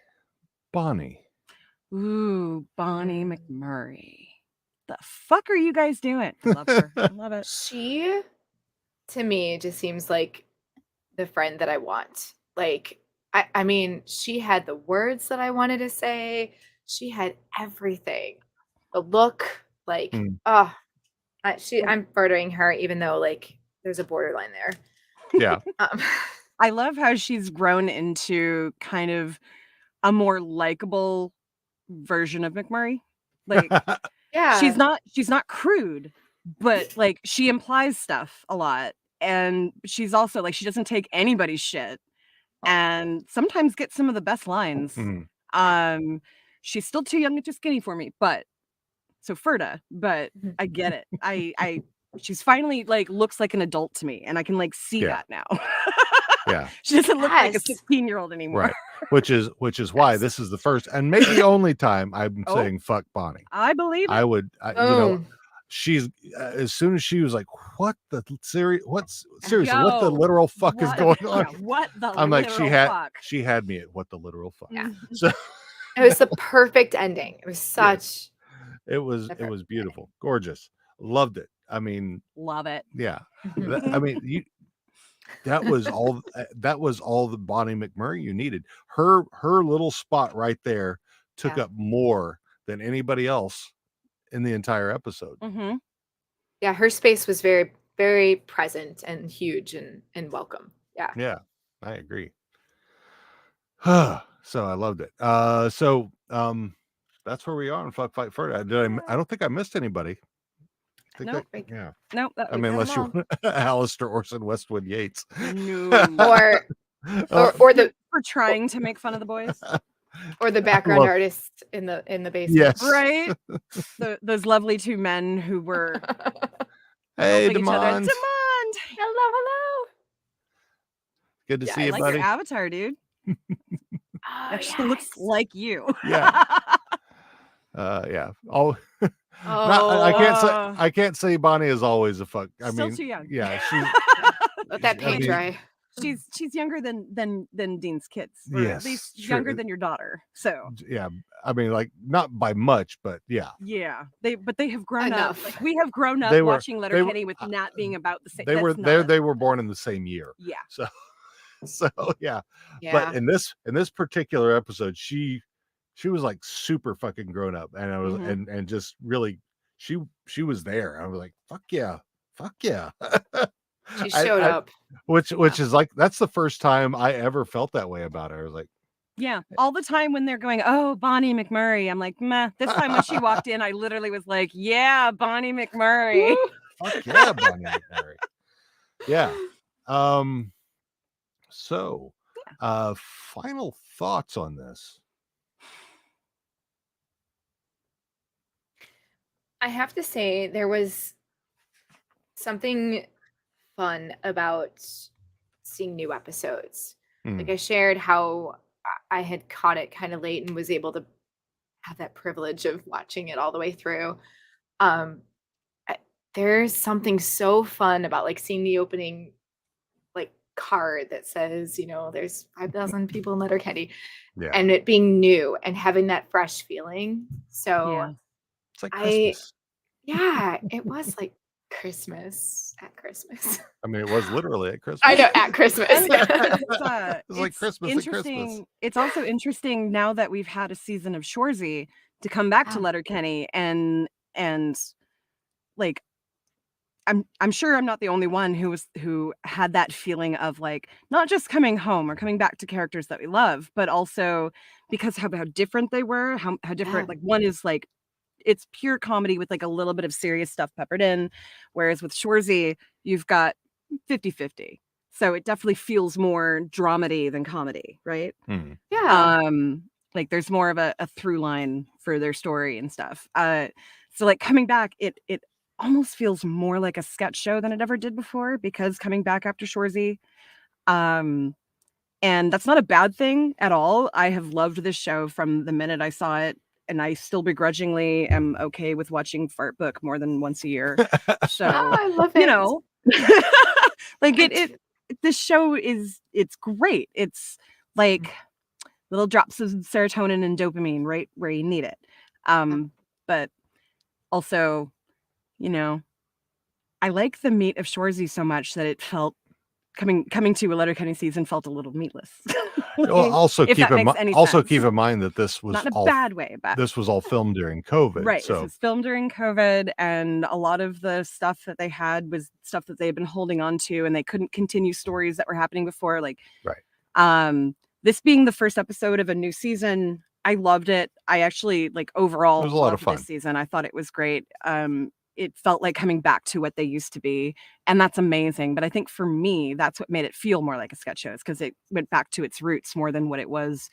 Bonnie. Ooh, Bonnie McMurray. The fuck are you guys doing? Love her. I love it. She, to me, just seems like the friend that I want. Like, I mean, she had the words that I wanted to say. She had everything. The look, like, I'm furthering her, even though like there's a borderline there. Yeah. I love how she's grown into kind of a more likable version of McMurray. Like, yeah, she's not crude, but like she implies stuff a lot, and she's also like she doesn't take anybody's shit, and sometimes gets some of the best lines. She's still too young and too skinny for me, but so Ferda, but I get it. She's finally like looks like an adult to me, and I can like see that now. Yeah. She doesn't look like a 16-year-old anymore. Right. Which is why this is the first and maybe only time I'm saying fuck Bonnie. I believe it. I would, you know, she's as soon as she was like, what the seriously, what the literal fuck is going on? What the I'm like, fuck? she had me at what the literal fuck. Yeah. So it was the perfect ending. It was such. It was beautiful, gorgeous, loved it. I mean, love it. Yeah. I mean, that was all the Bonnie McMurray you needed. Her little spot right there took up more than anybody else in the entire episode. Yeah, her space was very, very present and huge and welcome. Yeah. Yeah, I agree. So I loved it. So that's where we are on Fuck Fight Ferda. I don't think I missed anybody. Nope. Yeah. Nope. I mean, unless you Alistair Orson Westwood Yates. No. or the for trying to make fun of the boys. Or the background artist in the basement. Yes. Right. Those lovely two men who were hey, Demond. Hello, hello. Good to see you, I like buddy. your avatar, dude. Actually looks like you. Yeah. Yeah. I can't say Bonnie is always a fuck. I Still mean, too young. Yeah, she's let that paint dry. She's younger than Dean's kids. Or yes, at least younger than your daughter. So yeah, I mean, like not by much, but yeah. Yeah, they have grown up. Like we have grown up watching Letterkenny with Nat being about the same. They were born in the same year. Yeah. So yeah. But in this particular episode, she was like super fucking grown up, and I was and just really she was there. I was like, fuck yeah. She showed up. Which is like that's the first time I ever felt that way about her. I was like, yeah, all the time when they're going, oh, Bonnie McMurray, I'm like, meh. This time when she walked in, I literally was like, yeah, Bonnie McMurray. Fuck yeah, Bonnie McMurray. Yeah. So final thoughts on this? I have to say there was something fun about seeing new episodes. Like I shared how I had caught it kind of late and was able to have that privilege of watching it all the way through. There's something so fun about like seeing the opening like card that says, there's 5,000 people in Letterkenny, and it being new and having that fresh feeling. So it's like Christmas. It was like Christmas at Christmas. I mean, it was literally at Christmas. I know, at Christmas. It's like Christmas at Christmas. It's also interesting now that we've had a season of Shoresy to come back to Letterkenny and like I'm sure I'm not the only one who had that feeling of like not just coming home or coming back to characters that we love, but also because how different they were, how different. Like one is like it's pure comedy with like a little bit of serious stuff peppered in, whereas with Shoresy you've got 50-50. So it definitely feels more dramedy than comedy, right? Like there's more of a through line for their story and stuff. So like coming back, it almost feels more like a sketch show than it ever did before, because coming back after Shoresy, and that's not a bad thing at all. I have loved this show from the minute I saw it, and I still begrudgingly am okay with watching Fart Book more than once a year. So I love it. Like this show it's great. It's like little drops of serotonin and dopamine right where you need it. But also, I like the meat of Shoresy so much that it felt coming to a Letterkenny season felt a little meatless. Well, also keep in mind that this was not in a bad way, but this was all filmed during COVID. Right. So This was filmed during COVID, and a lot of the stuff that they had was stuff that they had been holding on to, and they couldn't continue stories that were happening before. Like, this being the first episode of a new season, I loved it. I actually overall it was a lot of fun this season. I thought it was great. It felt like coming back to what they used to be, and that's amazing. But I think for me, that's what made it feel more like a sketch show, is because it went back to its roots more than what it was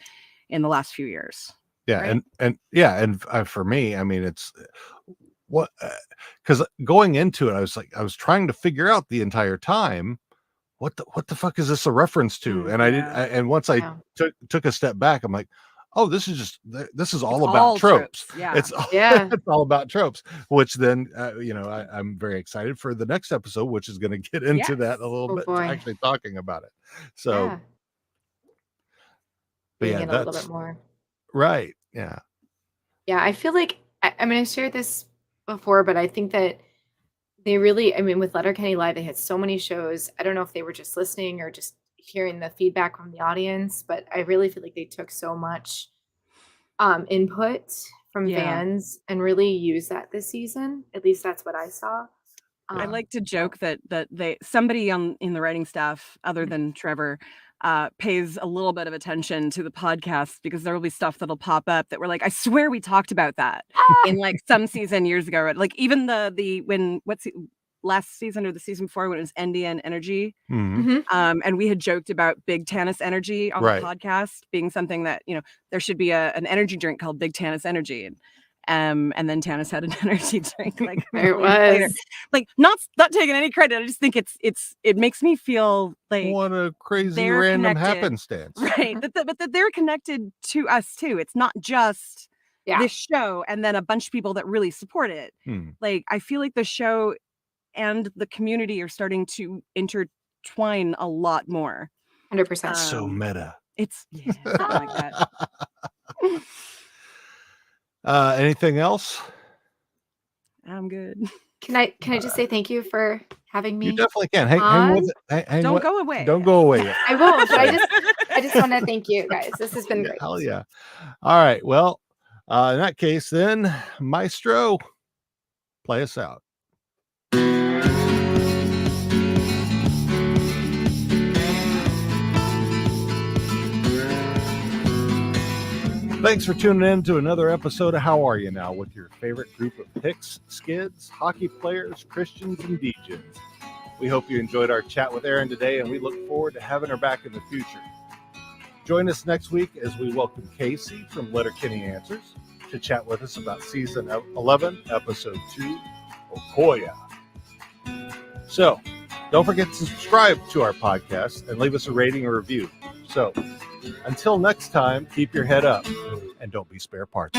in the last few years. Yeah, right? and for me, I mean, it's what because going into it, I was trying to figure out the entire time what the fuck is this a reference to, and and once I took a step back, I'm like, oh, this is all about tropes. It's all about tropes, which then I'm very excited for the next episode, which is going to get into that a little bit, actually talking about it. So but a little bit more. Right. Yeah. I feel like I shared this before, but I think that they really, with Letterkenny Live, they had so many shows. I don't know if they were just listening or just hearing the feedback from the audience, but I really feel like they took so much input from fans and really used that this season. At least that's what I saw. I like to joke that somebody in the writing staff other than Trevor pays a little bit of attention to the podcast, because there will be stuff that'll pop up that we're like, I swear we talked about that in some season years ago. Like even last season or the season before, when it was Indian Energy. And we had joked about Big Tannis Energy on the podcast being something that, there should be an energy drink called Big Tannis Energy. And then Tannis had an energy drink. There was later. Not taking any credit. I just think it makes me feel like what a crazy random happenstance. Right. But that they're connected to us too. It's not just this show and then a bunch of people that really support it. I feel like the show and the community are starting to intertwine a lot more. 100%. So meta. It's something like that. Anything else? I'm good. Can I just say thank you for having me? You definitely can. Hang with it. Don't go away. Don't go away yet. I won't, but I just want to thank you guys. This has been great. Hell yeah. All right. Well, in that case, then, Maestro, play us out. Thanks for tuning in to another episode of How Are You Now, with your favorite group of picks, skids, hockey players, Christians, and DJs. We hope you enjoyed our chat with Erin today, and we look forward to having her back in the future. Join us next week as we welcome Casey from Letterkenny Answers to chat with us about season 11, episode 2, Okoya. So, don't forget to subscribe to our podcast and leave us a rating or review. So, until next time, keep your head up and don't be spare parts.